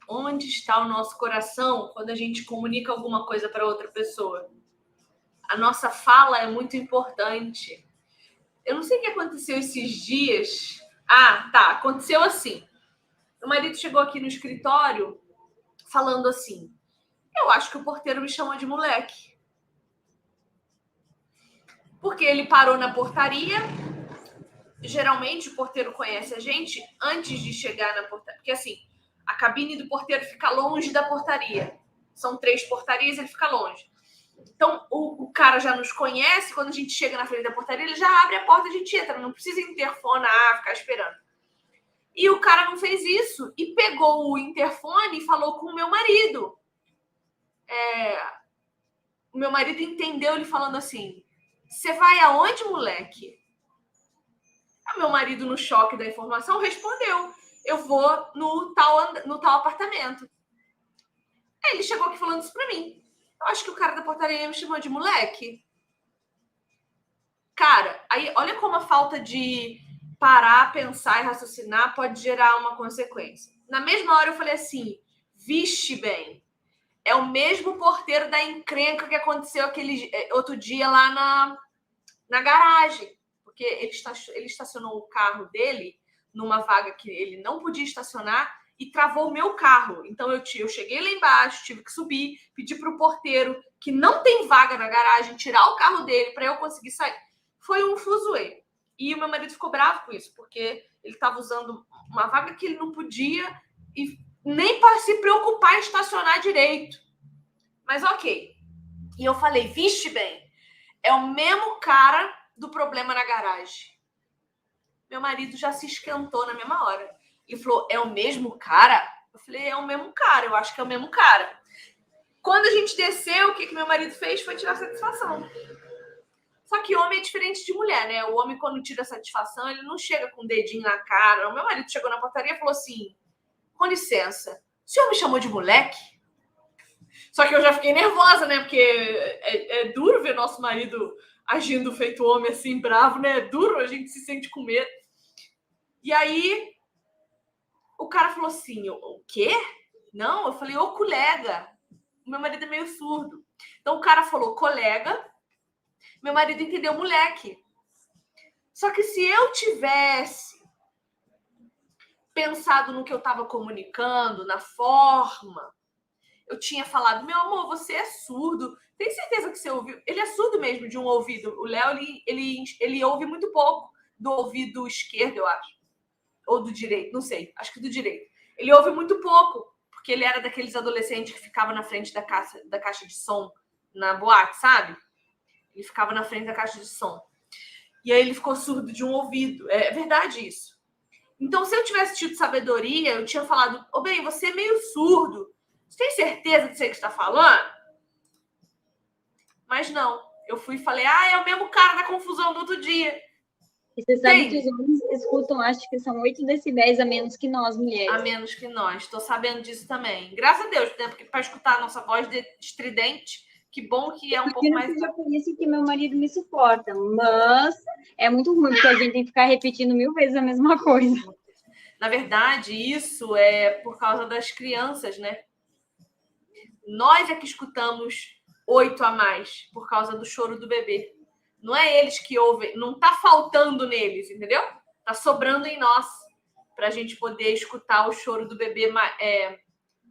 Onde está o nosso coração quando a gente comunica alguma coisa para outra pessoa? A nossa fala é muito importante. Eu não sei o que aconteceu esses dias. Aconteceu assim. Meu marido chegou aqui no escritório falando assim: eu acho que o porteiro me chama de moleque. Porque ele parou na portaria. Geralmente o porteiro conhece a gente antes de chegar na portaria. Porque assim, a cabine do porteiro fica longe da portaria. São 3 portarias, ele fica longe. Então, o cara já nos conhece, quando a gente chega na frente da portaria, ele já abre a porta e a gente entra, não precisa interfonar, ficar esperando. E o cara não fez isso e pegou o interfone e falou com o meu marido. O meu marido entendeu ele falando assim: você vai aonde, moleque? O meu marido, no choque da informação, respondeu: eu vou no tal apartamento. Aí ele chegou aqui falando isso pra mim. Eu acho que o cara da portaria me chamou de moleque. Cara, aí olha como a falta de parar, pensar e raciocinar pode gerar uma consequência. Na mesma hora eu falei assim: vixe bem, é o mesmo porteiro da encrenca que aconteceu aquele outro dia lá na garagem. Porque ele estacionou o carro dele numa vaga que ele não podia estacionar e travou o meu carro. Então, eu cheguei lá embaixo, tive que subir, pedir para o porteiro, que não tem vaga na garagem, tirar o carro dele para eu conseguir sair. Foi um fuzuê. E o meu marido ficou bravo com isso, porque ele estava usando uma vaga que ele não podia e nem para se preocupar em estacionar direito. Mas ok. E eu falei, viste bem, é o mesmo cara do problema na garagem. Meu marido já se esquentou na mesma hora. Ele falou, é o mesmo cara? Eu falei, é o mesmo cara, eu acho que é o mesmo cara. Quando a gente desceu, o que meu marido fez foi tirar satisfação. Só que homem é diferente de mulher, né? O homem, quando tira satisfação, ele não chega com o dedinho na cara. O meu marido chegou na portaria e falou assim, com licença, o senhor me chamou de moleque? Só que eu já fiquei nervosa, né? Porque é duro ver nosso marido agindo feito homem assim, bravo, né? É duro, a gente se sente com medo. E aí, o cara falou assim, o quê? Não, eu falei, ô colega. O meu marido é meio surdo. Então, o cara falou colega, meu marido entendeu moleque. Só que se eu tivesse pensado no que eu estava comunicando, na forma, eu tinha falado, meu amor, você é surdo. Tem certeza que você ouviu? Ele é surdo mesmo de um ouvido. O Léo, ele ouve muito pouco do ouvido esquerdo, eu acho. Ou do direito, não sei. Acho que do direito. Ele ouve muito pouco, porque ele era daqueles adolescentes que ficava na frente da caixa de som na boate, sabe? Ele ficava na frente da caixa de som. E aí ele ficou surdo de um ouvido. É verdade isso. Então, se eu tivesse tido sabedoria, eu tinha falado, ô bem, você é meio surdo. Você tem certeza que você está falando? Mas não. Eu fui e falei, é o mesmo cara da confusão do outro dia. E você sabe que os homens escutam, acho que são 8 decibéis a menos que nós, mulheres. A menos que nós. Estou sabendo disso também. Graças a Deus, né? Porque para escutar a nossa voz estridente, que bom que é um pouco mais... Já por isso que meu marido me suporta. Mas é muito ruim, porque a gente tem que ficar repetindo 1000 vezes a mesma coisa. Na verdade, isso é por causa das crianças, né? Nós é que escutamos 8 a mais por causa do choro do bebê. Não é eles que ouvem, não tá faltando neles, entendeu? Tá sobrando em nós para a gente poder escutar o choro do bebê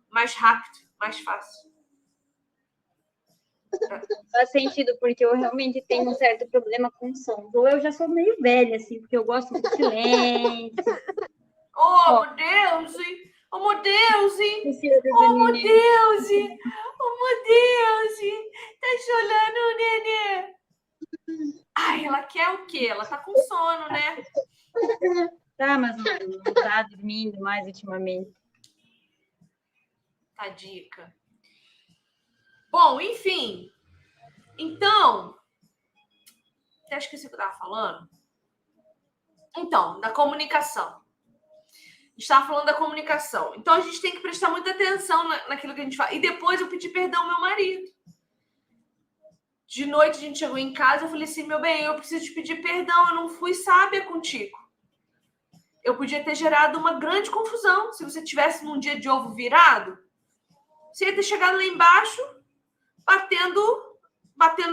mais rápido, mais fácil. Faz sentido, porque eu realmente tenho um certo problema com som. Ou eu já sou meio velha, assim, porque eu gosto do silêncio. Oh, meu Deus! Oh, meu Deus! Oh, meu Deus! Oh, meu Deus! Tá chorando, nenê? Ai, ela quer o quê? Ela tá com sono, né? Tá, mas não tá dormindo mais ultimamente. Tá dica. Bom, enfim. Então, até esqueci o que eu tava falando. Então, da comunicação. A gente estava falando da comunicação. Então, a gente tem que prestar muita atenção naquilo que a gente fala. E depois eu pedi perdão ao meu marido. De noite, a gente chegou em casa, eu falei assim, meu bem, eu preciso te pedir perdão, eu não fui sábia contigo. Eu podia ter gerado uma grande confusão. Se você tivesse num dia de ovo virado, você ia ter chegado lá embaixo, batendo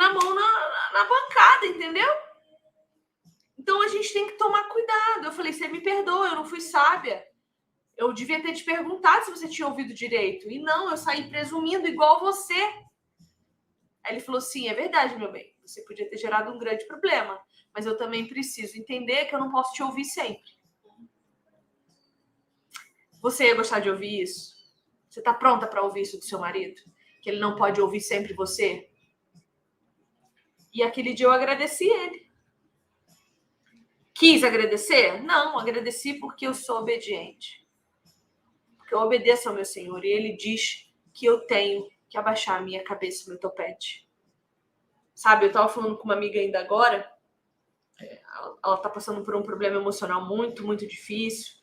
a mão na bancada, entendeu? Então, a gente tem que tomar cuidado. Eu falei, você me perdoa, eu não fui sábia. Eu devia ter te perguntado se você tinha ouvido direito. E não, eu saí presumindo igual você. Aí ele falou assim, é verdade, meu bem. Você podia ter gerado um grande problema. Mas eu também preciso entender que eu não posso te ouvir sempre. Você ia gostar de ouvir isso? Você está pronta para ouvir isso do seu marido? Que ele não pode ouvir sempre você? E aquele dia eu agradeci ele. Quis agradecer? Não, agradeci porque eu sou obediente. Porque eu obedeço ao meu Senhor. E ele diz que eu tenho que abaixar a minha cabeça no meu topete. Sabe, eu estava falando com uma amiga ainda agora. Ela está passando por um problema emocional muito, muito difícil.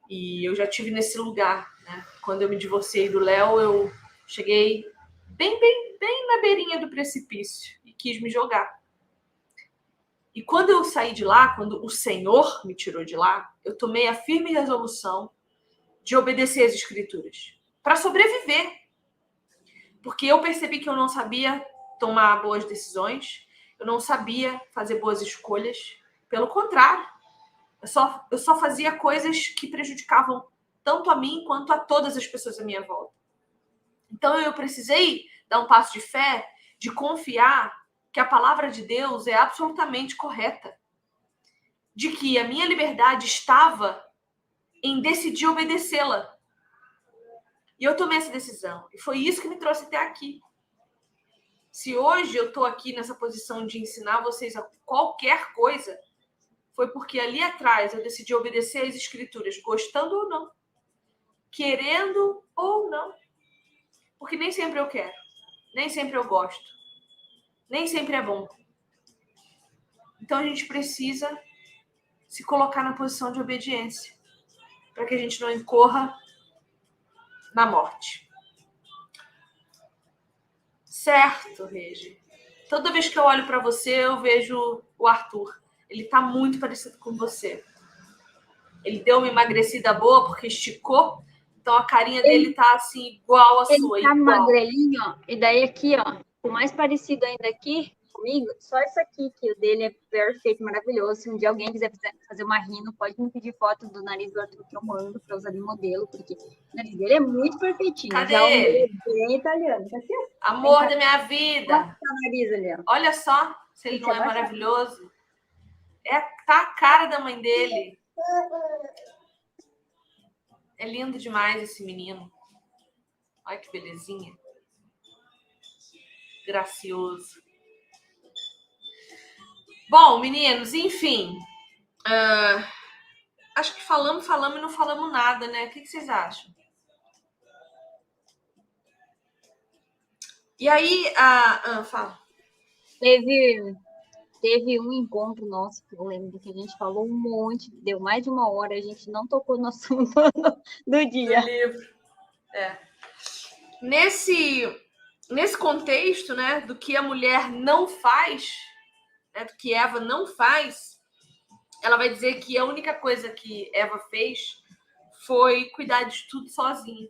E eu já tive nesse lugar, né? Quando eu me divorciei do Léo, eu cheguei bem na beirinha do precipício e quis me jogar. E quando eu saí de lá, quando o Senhor me tirou de lá, eu tomei a firme resolução de obedecer às Escrituras para sobreviver. Porque eu percebi que eu não sabia tomar boas decisões, eu não sabia fazer boas escolhas. Pelo contrário, eu só fazia coisas que prejudicavam tanto a mim quanto a todas as pessoas à minha volta. Então eu precisei dar um passo de fé, de confiar que a palavra de Deus é absolutamente correta. De que a minha liberdade estava em decidir obedecê-la. E eu tomei essa decisão. E foi isso que me trouxe até aqui. Se hoje eu estou aqui nessa posição de ensinar vocês a qualquer coisa, foi porque ali atrás eu decidi obedecer às escrituras, gostando ou não, querendo ou não. Porque nem sempre eu quero, nem sempre eu gosto, nem sempre é bom. Então a gente precisa se colocar na posição de obediência, para que a gente não incorra na morte. Certo, Regi. Toda vez que eu olho para você, eu vejo o Arthur. Ele tá muito parecido com você. Ele deu uma emagrecida boa porque esticou, então a carinha dele tá assim, igual a sua. Ele tá igual. magrelinho, ó. E daí aqui, ó, o mais parecido ainda aqui comigo, só isso aqui, que o dele é perfeito, maravilhoso. Se um dia alguém quiser fazer uma rino, pode me pedir foto do nariz do Arthur que eu mando pra usar de modelo, porque o nariz dele é muito perfeitinho. Cadê já ele? O meu é bem italiano. Tá aqui? Amor da minha vida. Olha o nariz ali, ó. Olha só se ele não é maravilhoso. Tá a cara da mãe dele. É lindo demais esse menino. Olha que belezinha. Gracioso. Bom, meninos, enfim. Acho que falamos e não falamos nada, né? O que vocês acham? E aí, fala. Teve um encontro nosso, que eu lembro que a gente falou um monte, deu mais de uma hora, a gente não tocou no assunto do dia. Do livro. Nesse contexto, né, do que a mulher não faz, né, do que Eva não faz, ela vai dizer que a única coisa que Eva fez foi cuidar de tudo sozinha.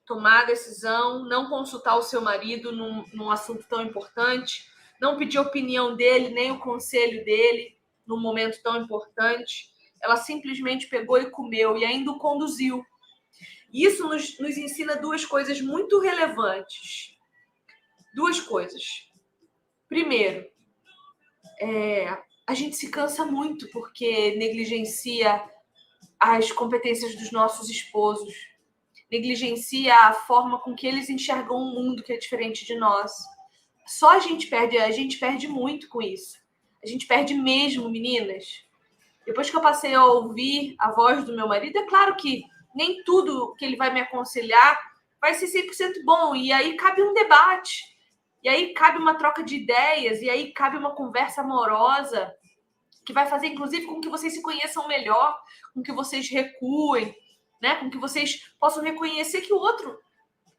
Tomar a decisão, não consultar o seu marido num assunto tão importante, não pedir a opinião dele, nem o conselho dele num momento tão importante. Ela simplesmente pegou e comeu e ainda o conduziu. Isso nos ensina duas coisas muito relevantes. Duas coisas. Primeiro, a gente se cansa muito porque negligencia as competências dos nossos esposos, negligencia a forma com que eles enxergam o mundo que é diferente de nós. Só a gente perde muito com isso. A gente perde mesmo, meninas. Depois que eu passei a ouvir a voz do meu marido, é claro que nem tudo que ele vai me aconselhar vai ser 100% bom. E aí cabe um debate. E aí cabe uma troca de ideias. E aí cabe uma conversa amorosa que vai fazer, inclusive, com que vocês se conheçam melhor, com que vocês recuem, né? Com que vocês possam reconhecer que o outro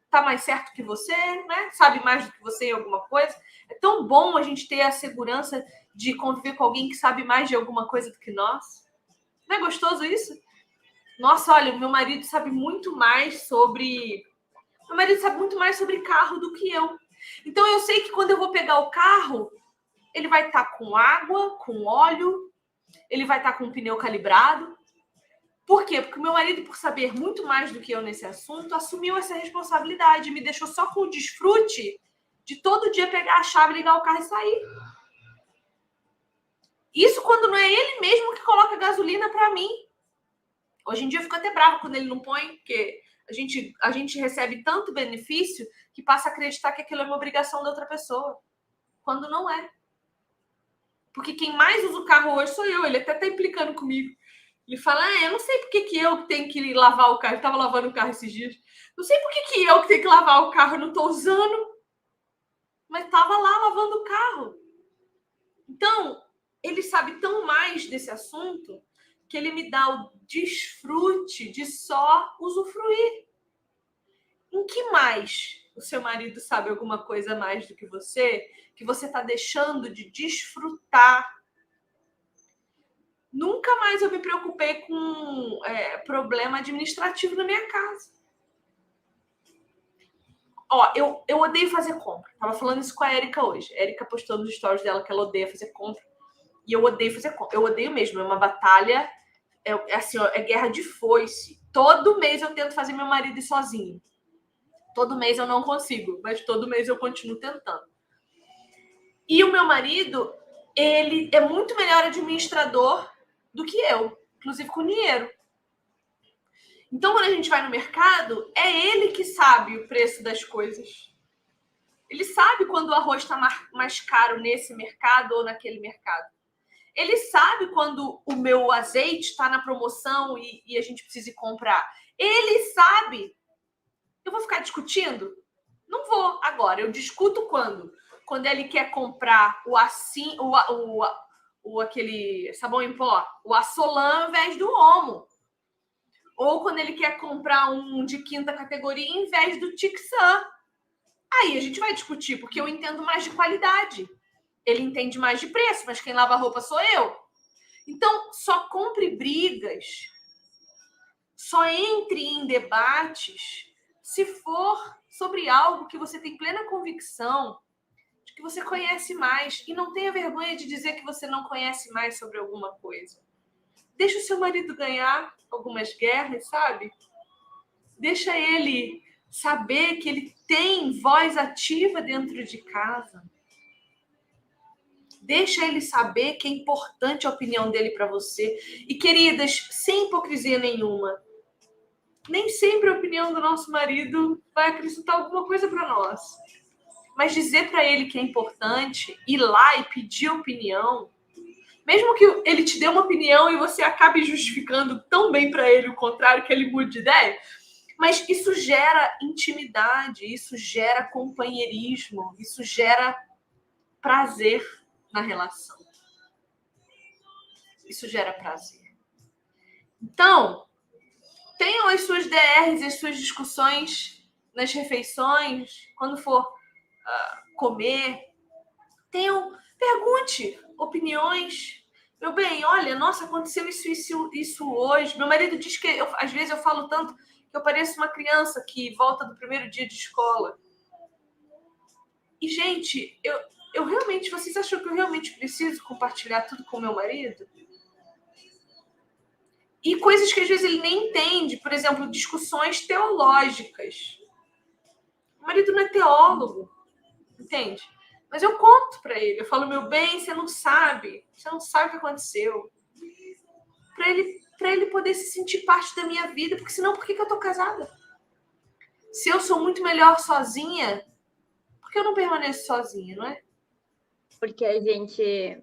tá mais certo que você, né? Sabe mais do que você em alguma coisa. É tão bom a gente ter a segurança de conviver com alguém que sabe mais de alguma coisa do que nós. Não é gostoso isso? Nossa, olha, meu marido sabe muito mais sobre... Meu marido sabe muito mais sobre carro do que eu. Então, eu sei que quando eu vou pegar o carro, ele vai estar com água, com óleo, ele vai estar com o pneu calibrado. Por quê? Porque o meu marido, por saber muito mais do que eu nesse assunto, assumiu essa responsabilidade e me deixou só com o desfrute de todo dia pegar a chave, ligar o carro e sair. Isso quando não é ele mesmo que coloca gasolina para mim. Hoje em dia eu fico até brava quando ele não põe, porque a gente recebe tanto benefício que passa a acreditar que aquilo é uma obrigação da outra pessoa, quando não é. Porque quem mais usa o carro hoje sou eu, ele até tá implicando comigo. Ele fala, eu não sei por que eu tenho que lavar o carro. Ele tava lavando o carro esses dias. Não sei por que eu que tenho que lavar o carro, eu não tô usando. Mas tava lá lavando o carro. Então, ele sabe tão mais desse assunto que ele me dá o desfrute de só usufruir. Em que mais o seu marido sabe alguma coisa mais do que você está deixando de desfrutar? Nunca mais eu me preocupei com problema administrativo na minha casa. Ó, eu odeio fazer compra. Tava falando isso com a Erika hoje. A Erika postou nos stories dela que ela odeia fazer compra. E eu odeio fazer compra. Eu odeio mesmo. É uma batalha. Assim, ó, é guerra de foice. Todo mês eu tento fazer meu marido ir sozinho. Todo mês eu não consigo, mas todo mês eu continuo tentando. E o meu marido, ele é muito melhor administrador do que eu, inclusive com dinheiro. Então, quando a gente vai no mercado, é ele que sabe o preço das coisas. Ele sabe quando o arroz está mais caro nesse mercado ou naquele mercado. Ele sabe quando o meu azeite está na promoção e a gente precisa ir comprar. Ele sabe. Eu vou ficar discutindo? Não vou. Agora, eu discuto quando? Quando ele quer comprar aquele sabão em pó, o Assolan ao invés do Omo. Ou quando ele quer comprar um de quinta categoria em vez do Tixan. Aí a gente vai discutir, porque eu entendo mais de qualidade. Ele entende mais de preço, mas quem lava a roupa sou eu. Então, só compre brigas, só entre em debates se for sobre algo que você tem plena convicção de que você conhece mais. E não tenha vergonha de dizer que você não conhece mais sobre alguma coisa. Deixa o seu marido ganhar algumas guerras, sabe? Deixa ele saber que ele tem voz ativa dentro de casa. Deixa ele saber que é importante a opinião dele para você. E, queridas, sem hipocrisia nenhuma, nem sempre a opinião do nosso marido vai acrescentar alguma coisa para nós. Mas dizer para ele que é importante, ir lá e pedir opinião, mesmo que ele te dê uma opinião e você acabe justificando tão bem para ele o contrário que ele mude de ideia, mas isso gera intimidade, isso gera companheirismo, isso gera prazer na relação. Isso gera prazer. Então, tenham as suas DRs, as suas discussões nas refeições, quando for comer. Pergunte opiniões. Meu bem, olha, nossa, aconteceu isso hoje. Meu marido diz que, às vezes, eu falo tanto que eu pareço uma criança que volta do primeiro dia de escola. E, gente, eu realmente... Vocês acham que eu realmente preciso compartilhar tudo com meu marido? E coisas que, às vezes, ele nem entende. Por exemplo, discussões teológicas. Meu marido não é teólogo, entende? Mas eu conto para ele. Eu falo, meu bem, você não sabe o que aconteceu. Para ele poder se sentir parte da minha vida, porque senão, por que eu tô casada? Se eu sou muito melhor sozinha, por que eu não permaneço sozinha, não é? Porque a gente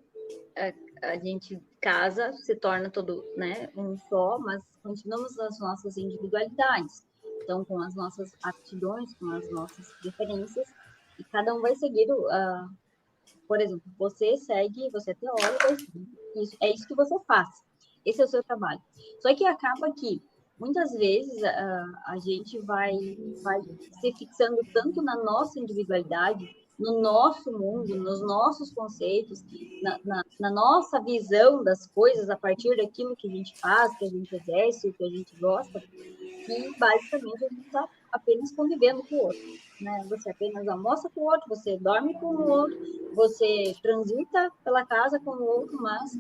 casa, se torna todo, né, um só, mas continuamos nas nossas individualidades. Então, com as nossas aptidões, com as nossas preferências, e cada um vai seguir, por exemplo, você é teólogo, é isso que você faz. Esse é o seu trabalho. Só que acaba que, muitas vezes, a gente vai se fixando tanto na nossa individualidade, no nosso mundo, nos nossos conceitos, na nossa visão das coisas a partir daquilo que a gente faz, que a gente exerce, que a gente gosta, que basicamente a gente está apenas convivendo com o outro. Né? Você apenas almoça com o outro, você dorme com o outro, você transita pela casa com o outro, mas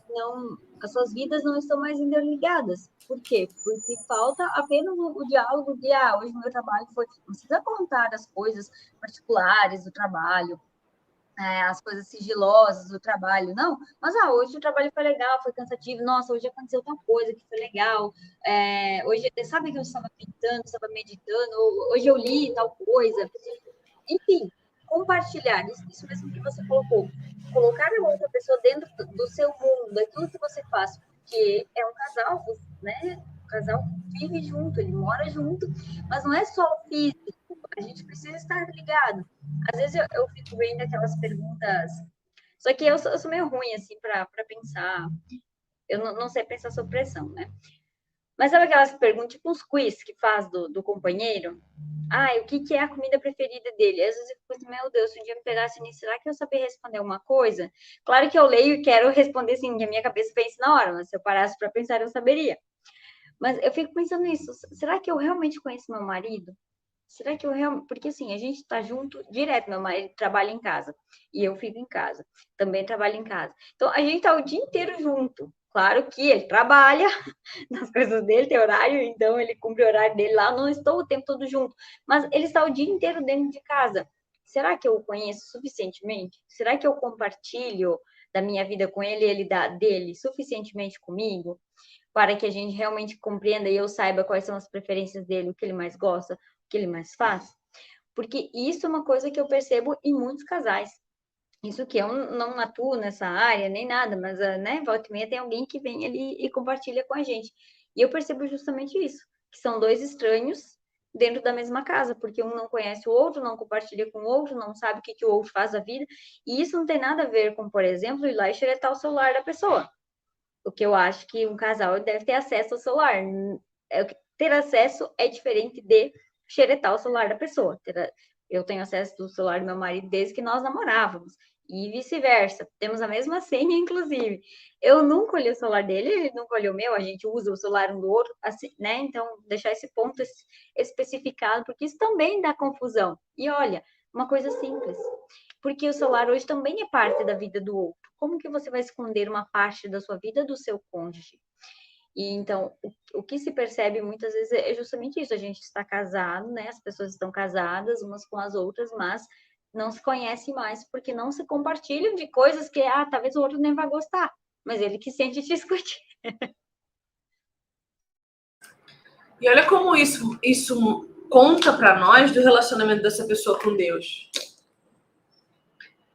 não, as suas vidas não estão mais interligadas. Por quê? Porque falta apenas o diálogo de, hoje meu trabalho foi... Não precisa contar as coisas particulares do trabalho, as coisas sigilosas do trabalho, não. Mas, hoje o trabalho foi legal, foi cansativo. Nossa, hoje aconteceu tal coisa que foi legal. Hoje, sabe que eu estava pintando, estava meditando, hoje eu li tal coisa. Enfim, compartilhar, isso mesmo que você colocou. Colocar a outra pessoa dentro do seu mundo, daquilo que você faz, porque é um casal, né? O casal vive junto, ele mora junto, mas não é só o físico, a gente precisa estar ligado. Às vezes eu fico vendo aquelas perguntas, só que eu sou meio ruim, assim, para pensar, eu não sei pensar sob pressão, né? Mas sabe aquelas perguntas, tipo uns quiz que faz do companheiro? O que é a comida preferida dele? Às vezes eu fico assim, meu Deus, se um dia me pegasse nisso, será que eu sabia responder uma coisa? Claro que eu leio e quero responder assim, que a minha cabeça pensa na hora, mas se eu parasse para pensar, eu saberia. Mas eu fico pensando nisso, será que eu realmente conheço meu marido? será que eu realmente... Porque assim, a gente tá junto direto, meu marido trabalha em casa e eu fico em casa, também trabalho em casa. Então, a gente tá o dia inteiro junto. Claro que ele trabalha nas coisas dele, tem horário, então ele cumpre o horário dele lá, eu não estou o tempo todo junto, mas ele está o dia inteiro dentro de casa. Será que eu o conheço suficientemente? Será que eu compartilho da minha vida com ele e ele dele suficientemente comigo? Para que a gente realmente compreenda e eu saiba quais são as preferências dele, o que ele mais gosta, o que ele mais faz. Porque isso é uma coisa que eu percebo em muitos casais. Isso que eu não atuo nessa área, nem nada, mas, né, volta e meia tem alguém que vem ali e compartilha com a gente. E eu percebo justamente isso, que são dois estranhos dentro da mesma casa, porque um não conhece o outro, não compartilha com o outro, não sabe o que, que o outro faz da vida. E isso não tem nada a ver com, por exemplo, ir lá e xeretar o celular da pessoa. O que eu acho que um casal deve ter acesso ao celular. Ter acesso é diferente de xeretar o celular da pessoa. Eu tenho acesso do celular do meu marido desde que nós namorávamos. E vice-versa. Temos a mesma senha, inclusive. Eu nunca olhei o celular dele, ele nunca olhou o meu, a gente usa o celular um do outro, assim, né? Então, deixar esse ponto especificado, porque isso também dá confusão. E olha, uma coisa simples. Porque o celular hoje também é parte da vida do outro. Como que você vai esconder uma parte da sua vida do seu cônjuge? E então, o que se percebe muitas vezes é justamente isso. A gente está casado, né? As pessoas estão casadas umas com as outras, mas não se conhecem mais porque não se compartilham de coisas que, talvez o outro nem vai gostar, mas ele que sente discutir. E olha como isso conta para nós do relacionamento dessa pessoa com Deus.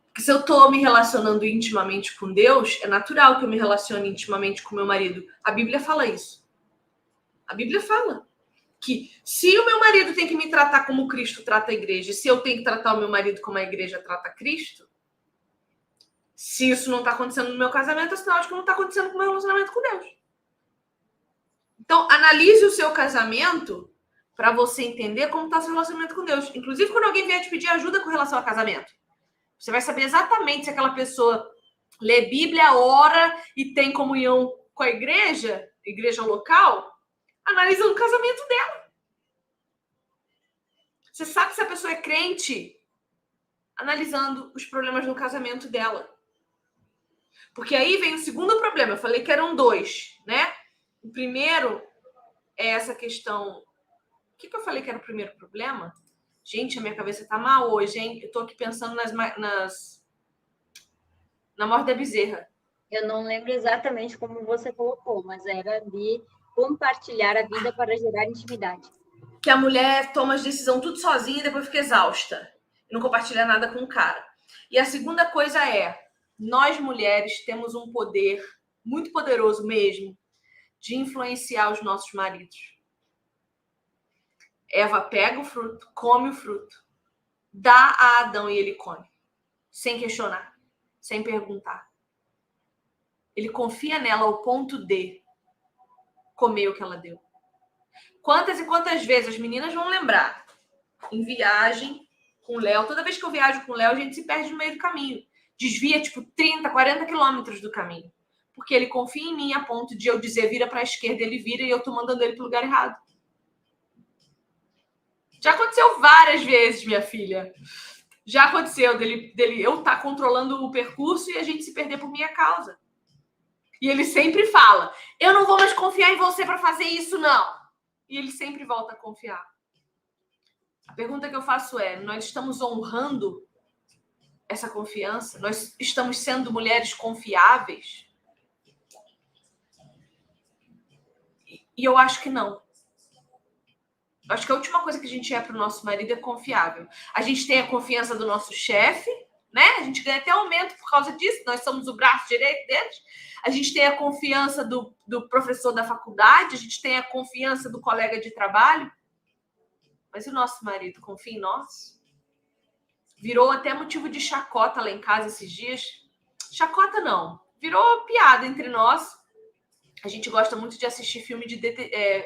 Porque se eu estou me relacionando intimamente com Deus, é natural que eu me relacione intimamente com meu marido. A Bíblia fala isso. A Bíblia fala que se o meu marido tem que me tratar como Cristo trata a igreja, e se eu tenho que tratar o meu marido como a igreja trata Cristo, se isso não está acontecendo no meu casamento, é sinal de que não está acontecendo com o meu relacionamento com Deus. Então, analise o seu casamento para você entender como está o seu relacionamento com Deus. Inclusive, quando alguém vier te pedir ajuda com relação ao casamento, você vai saber exatamente se aquela pessoa lê Bíblia, ora e tem comunhão com a igreja local, analisando o casamento dela. Você sabe se a pessoa é crente analisando os problemas no casamento dela. Porque aí vem o segundo problema. Eu falei que eram dois, né? O primeiro é essa questão... O que eu falei que era o primeiro problema? Gente, a minha cabeça tá mal hoje, hein? Eu tô aqui pensando na morte da bezerra. Eu não lembro exatamente como você colocou, mas era de compartilhar a vida para gerar intimidade. Que a mulher toma as decisões tudo sozinha e depois fica exausta. E não compartilha nada com o cara. E a segunda coisa é, nós mulheres temos um poder muito poderoso mesmo de influenciar os nossos maridos. Eva pega o fruto, come o fruto, dá a Adão e ele come, sem questionar, sem perguntar. Ele confia nela ao ponto de comer o que ela deu. Quantas e quantas vezes as meninas vão lembrar, em viagem com o Léo, toda vez que eu viajo com o Léo, a gente se perde no meio do caminho. Desvia, 30, 40 quilômetros do caminho. Porque ele confia em mim a ponto de eu dizer vira para a esquerda, ele vira e eu tô mandando ele pro lugar errado. Já aconteceu várias vezes, minha filha. Já aconteceu dele eu estar controlando o percurso e a gente se perder por minha causa. E ele sempre fala, eu não vou mais confiar em você para fazer isso, não. E ele sempre volta a confiar. A pergunta que eu faço é, nós estamos honrando essa confiança? Nós estamos sendo mulheres confiáveis? E eu acho que não. Eu acho que a última coisa que a gente é para o nosso marido é confiável. A gente tem a confiança do nosso chefe, né? A gente ganha até aumento por causa disso. Nós somos o braço direito deles. A gente tem a confiança do professor da faculdade. A gente tem a confiança do colega de trabalho. Mas e o nosso marido confia em nós? Virou até motivo de chacota lá em casa esses dias. Chacota não. Virou piada entre nós. A gente gosta muito de assistir filme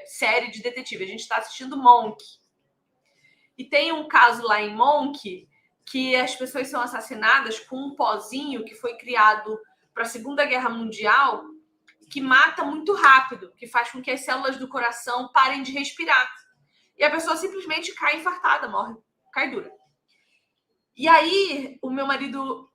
série de detetive. A gente está assistindo Monk. E tem um caso lá em Monk que as pessoas são assassinadas com um pozinho que foi criado para a Segunda Guerra Mundial, que mata muito rápido, que faz com que as células do coração parem de respirar. e a pessoa simplesmente cai infartada, morre, cai dura. E aí, o meu marido...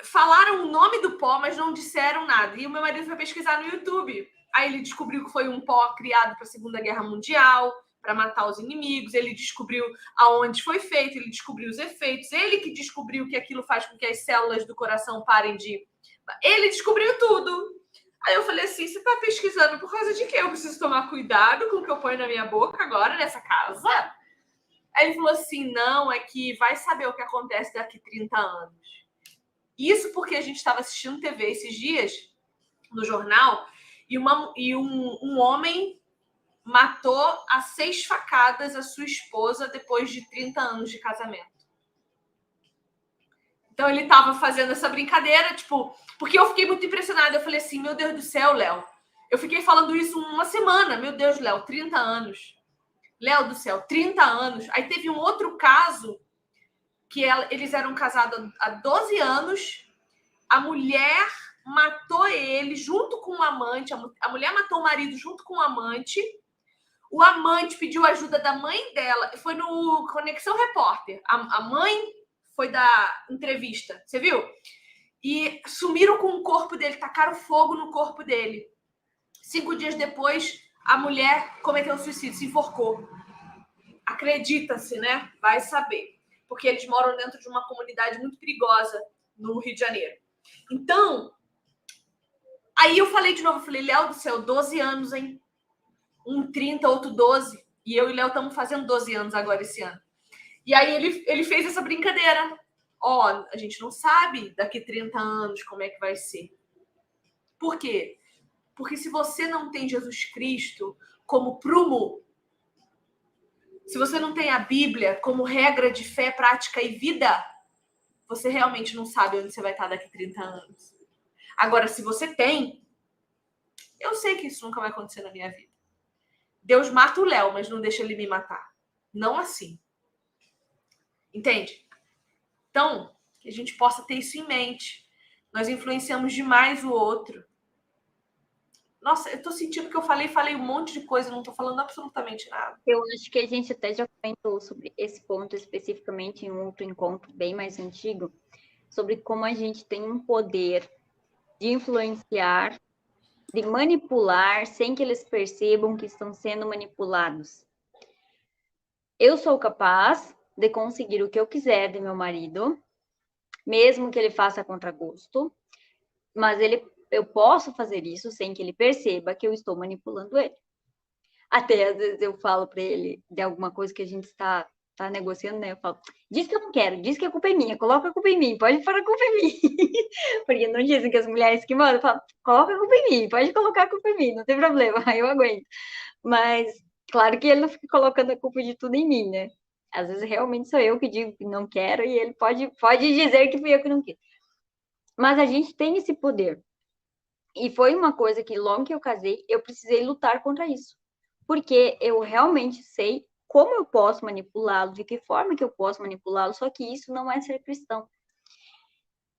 Falaram o nome do pó, mas não disseram nada. E o meu marido foi pesquisar no YouTube. Aí ele descobriu que foi um pó criado para a Segunda Guerra Mundial, para matar os inimigos. Ele descobriu aonde foi feito, ele descobriu os efeitos. Ele que descobriu que aquilo faz com que as células do coração parem de... Ele descobriu tudo. Aí eu falei assim, você está pesquisando por causa de quê? Eu preciso tomar cuidado com o que eu ponho na minha boca agora, nessa casa? Aí ele falou assim, não, é que vai saber o que acontece daqui 30 anos. Isso porque a gente estava assistindo TV esses dias, no jornal, e um homem matou a 6 facadas a sua esposa depois de 30 anos de casamento. Então ele estava fazendo essa brincadeira, tipo, porque eu fiquei muito impressionada. Eu falei assim, meu Deus do céu, Léo. Eu fiquei falando isso uma semana. Meu Deus, Léo, 30 anos. Léo do céu, 30 anos. Aí teve um outro caso que eles eram casados há 12 anos. A mulher matou ele junto com o amante. A mulher matou o marido junto com o amante. O amante pediu ajuda da mãe dela. Foi no Conexão Repórter. A mãe foi dar entrevista. Você viu? E sumiram com o corpo dele. Tacaram fogo no corpo dele. 5 dias depois, a mulher cometeu suicídio. Se enforcou. Acredita-se, né? Vai saber. Porque eles moram dentro de uma comunidade muito perigosa no Rio de Janeiro. Então, aí eu falei de novo, falei, Léo do céu, 12 anos, hein? Um 30, outro 12. E eu e Léo estamos fazendo 12 anos agora esse ano. E aí ele fez essa brincadeira. Ó, a gente não sabe daqui 30 anos como é que vai ser. Por quê? Porque se você não tem Jesus Cristo como prumo, se você não tem a Bíblia como regra de fé, prática e vida, você realmente não sabe onde você vai estar daqui 30 anos. Agora, se você tem, eu sei que isso nunca vai acontecer na minha vida. Deus mata o Léo, mas não deixa ele me matar. Não assim. Entende? Então, que a gente possa ter isso em mente. Nós influenciamos demais o outro. Nossa, eu tô sentindo que eu falei um monte de coisa, não tô falando absolutamente nada. Eu acho que a gente até já comentou sobre esse ponto especificamente em um outro encontro bem mais antigo, sobre como a gente tem um poder de influenciar, de manipular, sem que eles percebam que estão sendo manipulados. Eu sou capaz de conseguir o que eu quiser de meu marido, mesmo que ele faça a contragosto, mas eu posso fazer isso sem que ele perceba que eu estou manipulando ele. Até às vezes eu falo para ele de alguma coisa que a gente está negociando, né? Eu falo, diz que eu não quero, diz que a culpa é minha, coloca a culpa em mim, pode pôr a culpa em mim. Porque não dizem que as mulheres que mandam, falam, coloca a culpa em mim, pode colocar a culpa em mim, não tem problema, aí eu aguento. Mas, claro que ele não fica colocando a culpa de tudo em mim, né? Às vezes realmente sou eu que digo que não quero e ele pode dizer que fui eu que não quis. Mas a gente tem esse poder. E foi uma coisa que logo que eu casei, eu precisei lutar contra isso. Porque eu realmente sei como eu posso manipulá-lo, de que forma que eu posso manipulá-lo, só que isso não é ser cristão.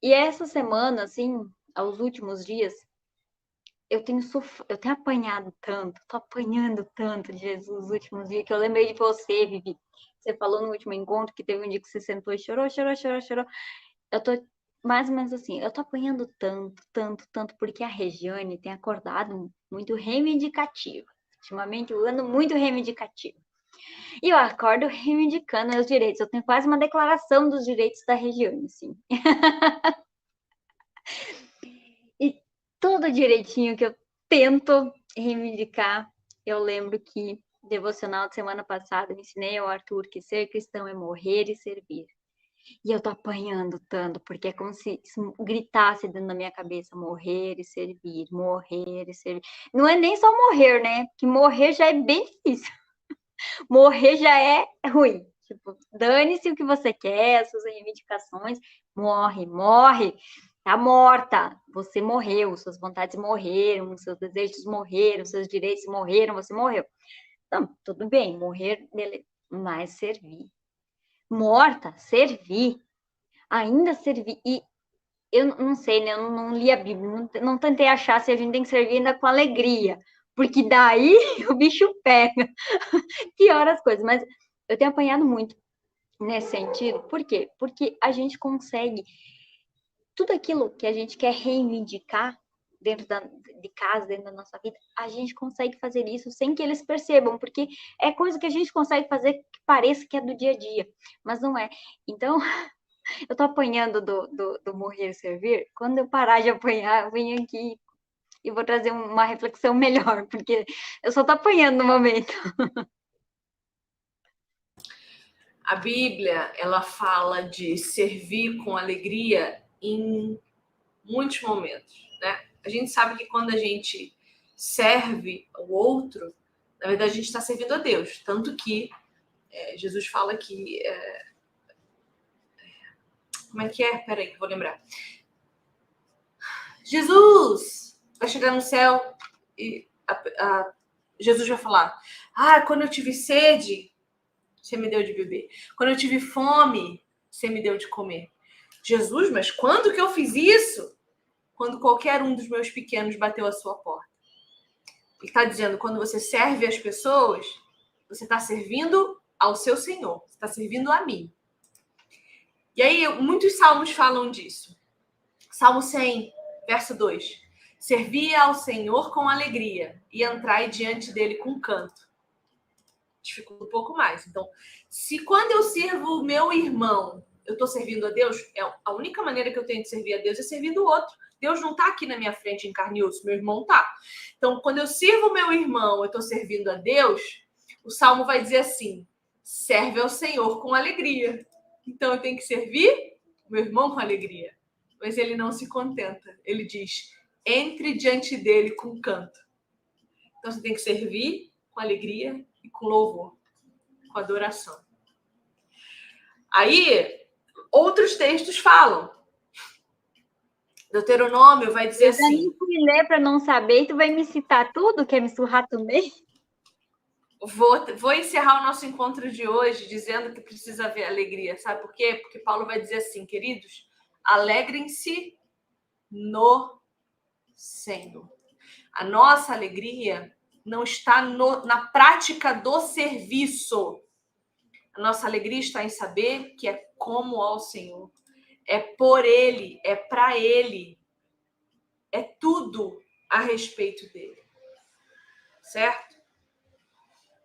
E essa semana, assim, aos últimos dias, eu tenho apanhado tanto, tô apanhando tanto de Jesus nos últimos dias, que eu lembrei de você, Vivi. Você falou no último encontro que teve um dia que você sentou e chorou. Eu tô mais ou menos assim, eu tô apanhando tanto, porque a Regiane tem acordado muito reivindicativa. Ultimamente, eu ando muito reivindicativo. E eu acordo reivindicando meus direitos. Eu tenho quase uma declaração dos direitos da Regiane, assim. E tudo direitinho que eu tento reivindicar, eu lembro que devocional de semana passada eu ensinei ao Arthur que ser cristão é morrer e servir. E eu tô apanhando tanto, porque é como se gritasse dentro da minha cabeça, morrer e servir, morrer e servir. Não é nem só morrer, né? Que morrer já é bem difícil. Morrer já é ruim. Tipo, dane-se o que você quer, as suas reivindicações, morre. Tá morta. Você morreu, suas vontades morreram, seus desejos morreram, seus direitos morreram, você morreu. Então, tudo bem, morrer, beleza. Mas servir. Morta, servir. Ainda servir. E eu não sei, né? Eu não li a Bíblia, não tentei achar se a gente tem que servir ainda com alegria. porque daí o bicho pega, piora as coisas. Mas eu tenho apanhado muito nesse sentido. Por quê? Porque a gente consegue tudo aquilo que a gente quer reivindicar dentro de casa, dentro da nossa vida, a gente consegue fazer isso sem que eles percebam, porque é coisa que a gente consegue fazer que pareça que é do dia a dia, mas não é. Então, eu tô apanhando do morrer e servir. Quando eu parar de apanhar, eu venho aqui e vou trazer uma reflexão melhor, porque eu só tô apanhando no momento. A Bíblia, ela fala de servir com alegria em muitos momentos, né? A gente sabe que quando a gente serve o outro, na verdade a gente está servindo a Deus. Tanto que Jesus fala que... como é que é? Peraí, que eu vou lembrar. Jesus vai chegar no céu e Jesus vai falar: quando eu tive sede, você me deu de beber. Quando eu tive fome, você me deu de comer. Jesus, mas quando que eu fiz isso? Quando qualquer um dos meus pequenos bateu a sua porta. Ele está dizendo, quando você serve as pessoas, você está servindo ao seu Senhor. Você está servindo a mim. E aí, muitos salmos falam disso. Salmo 100, verso 2. Servi ao Senhor com alegria e entrai diante dele com canto. Dificulta um pouco mais. Então, se quando eu sirvo o meu irmão, eu estou servindo a Deus, a única maneira que eu tenho de servir a Deus é servindo o outro. Deus não está aqui na minha frente em carne e osso, meu irmão está. Então, quando eu sirvo o meu irmão, eu estou servindo a Deus, o Salmo vai dizer assim: serve ao Senhor com alegria. Então, eu tenho que servir o meu irmão com alegria. Mas ele não se contenta. Ele diz: entre diante dele com canto. Então, você tem que servir com alegria e com louvor, com adoração. Aí, outros textos falam. Deuteronômio vai dizer assim... Eu nem fui ler para não saber, tu vai me citar tudo? Quer me surrar também? Vou encerrar o nosso encontro de hoje dizendo que precisa haver alegria. Sabe por quê? Porque Paulo vai dizer assim, queridos, alegrem-se no Senhor. A nossa alegria não está na prática do serviço. A nossa alegria está em saber que é como ao Senhor. É por Ele, é para Ele. É tudo a respeito dele. Certo?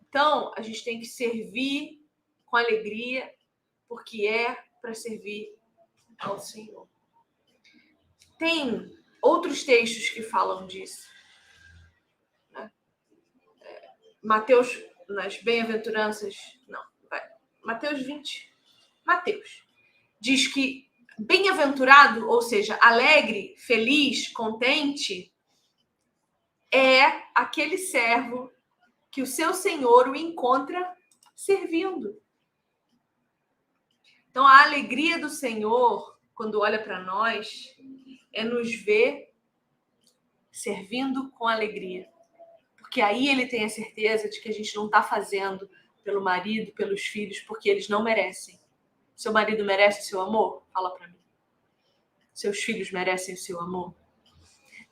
Então, a gente tem que servir com alegria, porque é para servir ao Senhor. Tem outros textos que falam disso. Né? Mateus, nas bem-aventuranças... Não, vai. Mateus 20. Mateus. Diz que bem-aventurado, ou seja, alegre, feliz, contente, é aquele servo que o seu Senhor o encontra servindo. Então, a alegria do Senhor, quando olha para nós, é nos ver servindo com alegria. Porque aí ele tem a certeza de que a gente não está fazendo pelo marido, pelos filhos, porque eles não merecem. Seu marido merece o seu amor? Fala para mim. Seus filhos merecem o seu amor?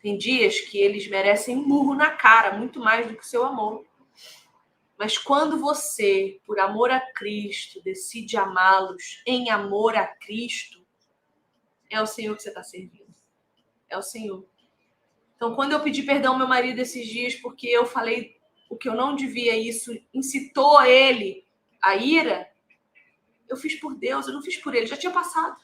Tem dias que eles merecem um murro na cara, muito mais do que o seu amor. Mas quando você, por amor a Cristo, decide amá-los em amor a Cristo, é o Senhor que você está servindo. É o Senhor. Então, quando eu pedi perdão ao meu marido esses dias, porque eu falei o que eu não devia, isso incitou ele a ira, eu fiz por Deus, eu não fiz por ele. Já tinha passado.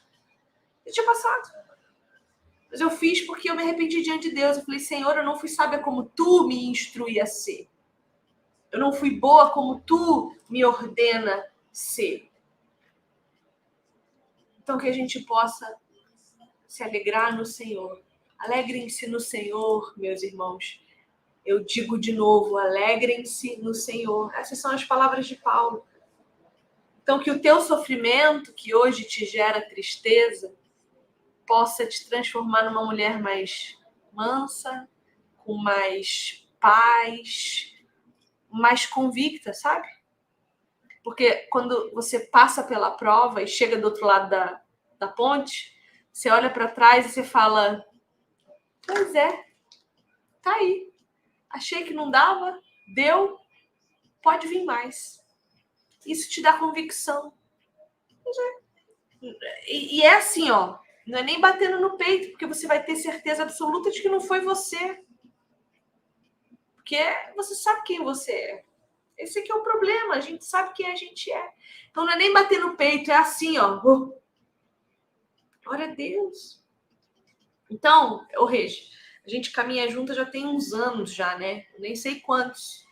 Mas eu fiz porque eu me arrependi diante de Deus. Eu falei, Senhor, eu não fui sábia como Tu me instrui a ser. Eu não fui boa como Tu me ordena ser. Então, que a gente possa se alegrar no Senhor. Alegrem-se no Senhor, meus irmãos. Eu digo de novo, alegrem-se no Senhor. Essas são as palavras de Paulo. Então, que o teu sofrimento, que hoje te gera tristeza, possa te transformar numa mulher mais mansa, com mais paz, mais convicta, sabe? Porque quando você passa pela prova e chega do outro lado da ponte, você olha para trás e você fala, pois é, tá aí. Achei que não dava, deu, pode vir mais. Isso te dá convicção. E é assim, ó, não é nem batendo no peito, porque você vai ter certeza absoluta de que não foi você. Porque você sabe quem você é. Esse aqui é o problema, a gente sabe quem a gente é. Então não é nem bater no peito, é assim, ó. Glória a Deus. Então, Regi, a gente caminha junto já tem uns anos já, né? Eu nem sei quantos,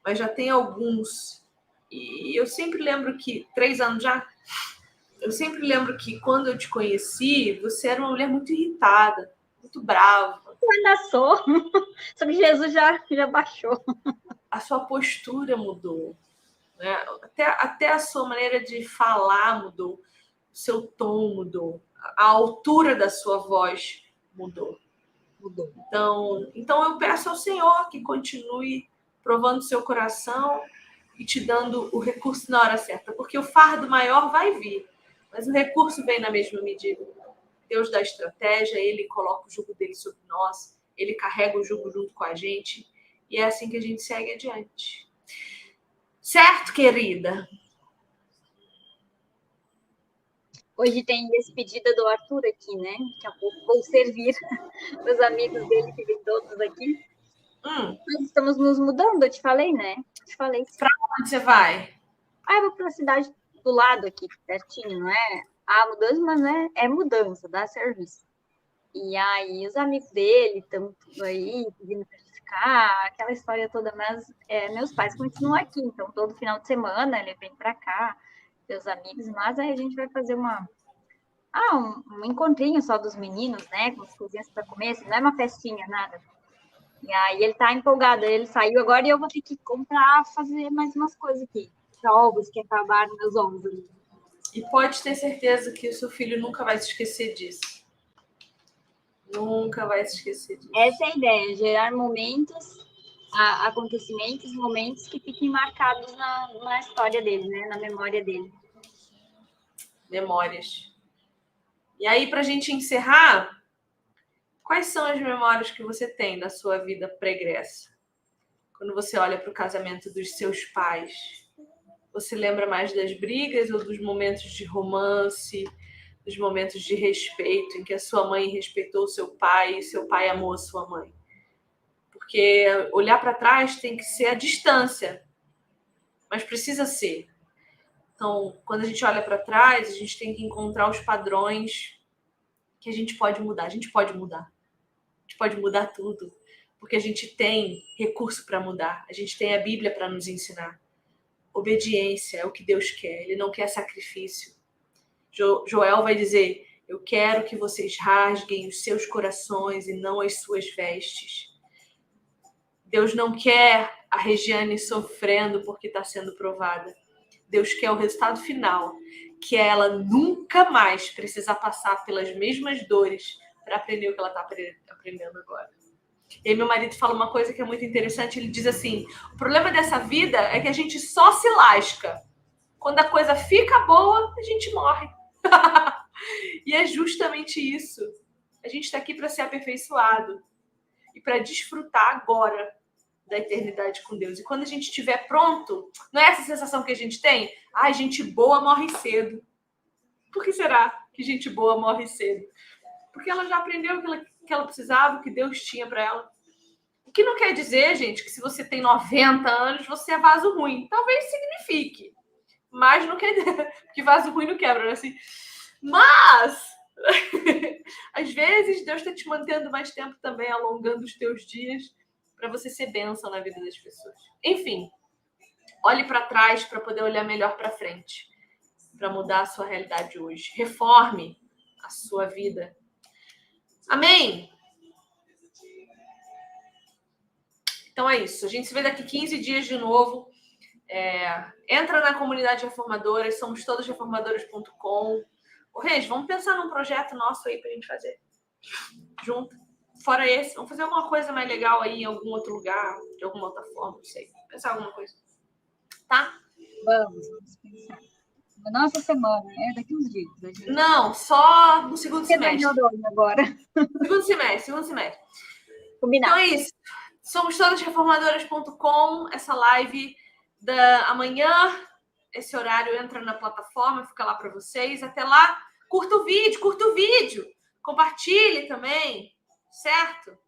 mas já tem alguns. E eu sempre lembro que, 3 anos já, eu sempre lembro que quando eu te conheci, você era uma mulher muito irritada, muito brava. Eu ainda sou, só que Jesus já baixou. A sua postura mudou, né? Até a sua maneira de falar mudou, o seu tom mudou, a altura da sua voz mudou. Então eu peço ao Senhor que continue provando seu coração e te dando o recurso na hora certa, porque o fardo maior vai vir, mas o recurso vem na mesma medida. Deus dá estratégia, Ele coloca o jugo dele sobre nós, Ele carrega o jugo junto com a gente, e é assim que a gente segue adiante. Certo, querida? Hoje tem despedida do Arthur aqui, né? Daqui a pouco vou servir os amigos dele, que vêm todos aqui. Nós estamos nos mudando, eu te falei, né? Te falei. Pra onde você vai? Eu vou para a cidade do lado aqui, pertinho, não é? Mudança, mas né? É mudança, dá serviço. E aí os amigos dele estão tudo aí, pedindo para ficar, aquela história toda, mas meus pais continuam aqui, então todo final de semana ele vem para cá, meus amigos, mas aí a gente vai fazer um encontrinho só dos meninos, né, com as coisinhas para comer, assim, não é uma festinha, nada. E aí ele tá empolgado, ele saiu agora e eu vou ter que comprar, fazer mais umas coisas aqui, ovos, que acabaram meus ovos ali. E pode ter certeza que o seu filho nunca vai se esquecer disso. Nunca vai se esquecer disso. Essa é a ideia, gerar momentos, acontecimentos, momentos que fiquem marcados na história dele, né? Na memória dele. Memórias. E aí, para a gente encerrar, quais são as memórias que você tem da sua vida pregressa? Quando você olha para o casamento dos seus pais, você lembra mais das brigas ou dos momentos de romance, dos momentos de respeito, em que a sua mãe respeitou o seu pai e seu pai amou a sua mãe? Porque olhar para trás tem que ser a distância, mas precisa ser. Então, quando a gente olha para trás, a gente tem que encontrar os padrões que a gente pode mudar. A gente pode mudar. A gente pode mudar tudo, porque a gente tem recurso para mudar. A gente tem a Bíblia para nos ensinar. Obediência é o que Deus quer. Ele não quer sacrifício. Joel vai dizer: eu quero que vocês rasguem os seus corações e não as suas vestes. Deus não quer a Regiane sofrendo porque está sendo provada. Deus quer o resultado final, que é ela nunca mais precisar passar pelas mesmas dores para aprender o que ela está aprendendo agora. E aí meu marido fala uma coisa que é muito interessante, ele diz assim: o problema dessa vida é que a gente só se lasca. Quando a coisa fica boa, a gente morre. E é justamente isso. A gente está aqui para ser aperfeiçoado e para desfrutar agora da eternidade com Deus. E quando a gente estiver pronto, não é essa sensação que a gente tem? Gente boa morre cedo. Por que será que gente boa morre cedo? Porque ela já aprendeu o que ela precisava, o que Deus tinha para ela. O que não quer dizer, gente, que se você tem 90 anos, você é vaso ruim. Talvez signifique. Mas não quer dizer, porque vaso ruim não quebra, né? Assim. Mas, às vezes, Deus está te mantendo mais tempo também, alongando os teus dias, para você ser bênção na vida das pessoas. Enfim, olhe para trás para poder olhar melhor para frente, para mudar a sua realidade hoje. Reforme a sua vida. Amém? Então é isso. A gente se vê daqui 15 dias de novo. Entra na comunidade Reformadoras, somos todos reformadoras.com. Reis, vamos pensar num projeto nosso aí pra gente fazer junto. Fora esse, vamos fazer alguma coisa mais legal aí em algum outro lugar, de alguma outra forma, não sei. Pensar alguma coisa. Tá? Vamos pensar. Nossa semana, daqui uns dias. Não, só no segundo semestre. Agora. Segundo semestre. Combinado. Então é isso. somostodasreformadoras.com, essa live da amanhã, esse horário entra na plataforma, fica lá para vocês. Até lá, curta o vídeo, compartilhe também, certo?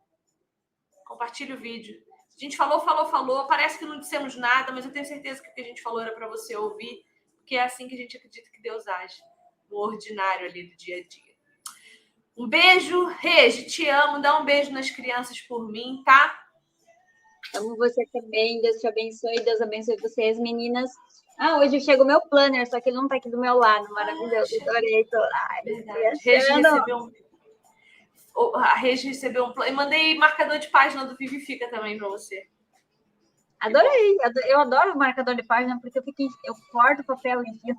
Compartilhe o vídeo. A gente falou, parece que não dissemos nada, mas eu tenho certeza que o que a gente falou era para você ouvir, porque é assim que a gente acredita que Deus age, no ordinário ali do dia a dia. Um beijo, Regi, te amo, dá um beijo nas crianças por mim, tá? Amo você também, Deus te abençoe, Deus abençoe vocês, meninas. Hoje chega o meu planner, só que ele não tá aqui do meu lado, maravilhoso, adorei, tô lá. A Regi recebeu um planner, mandei marcador de página do Vivifica também pra você. Adorei, eu adoro o marcador de página, porque eu corto o papel e enfio.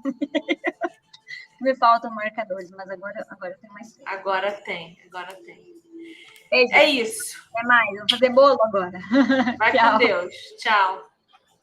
Me faltam marcadores, mas agora tem mais. Agora tem. Beijo. É isso. Até mais, vou fazer bolo agora. Vai com Deus. Tchau.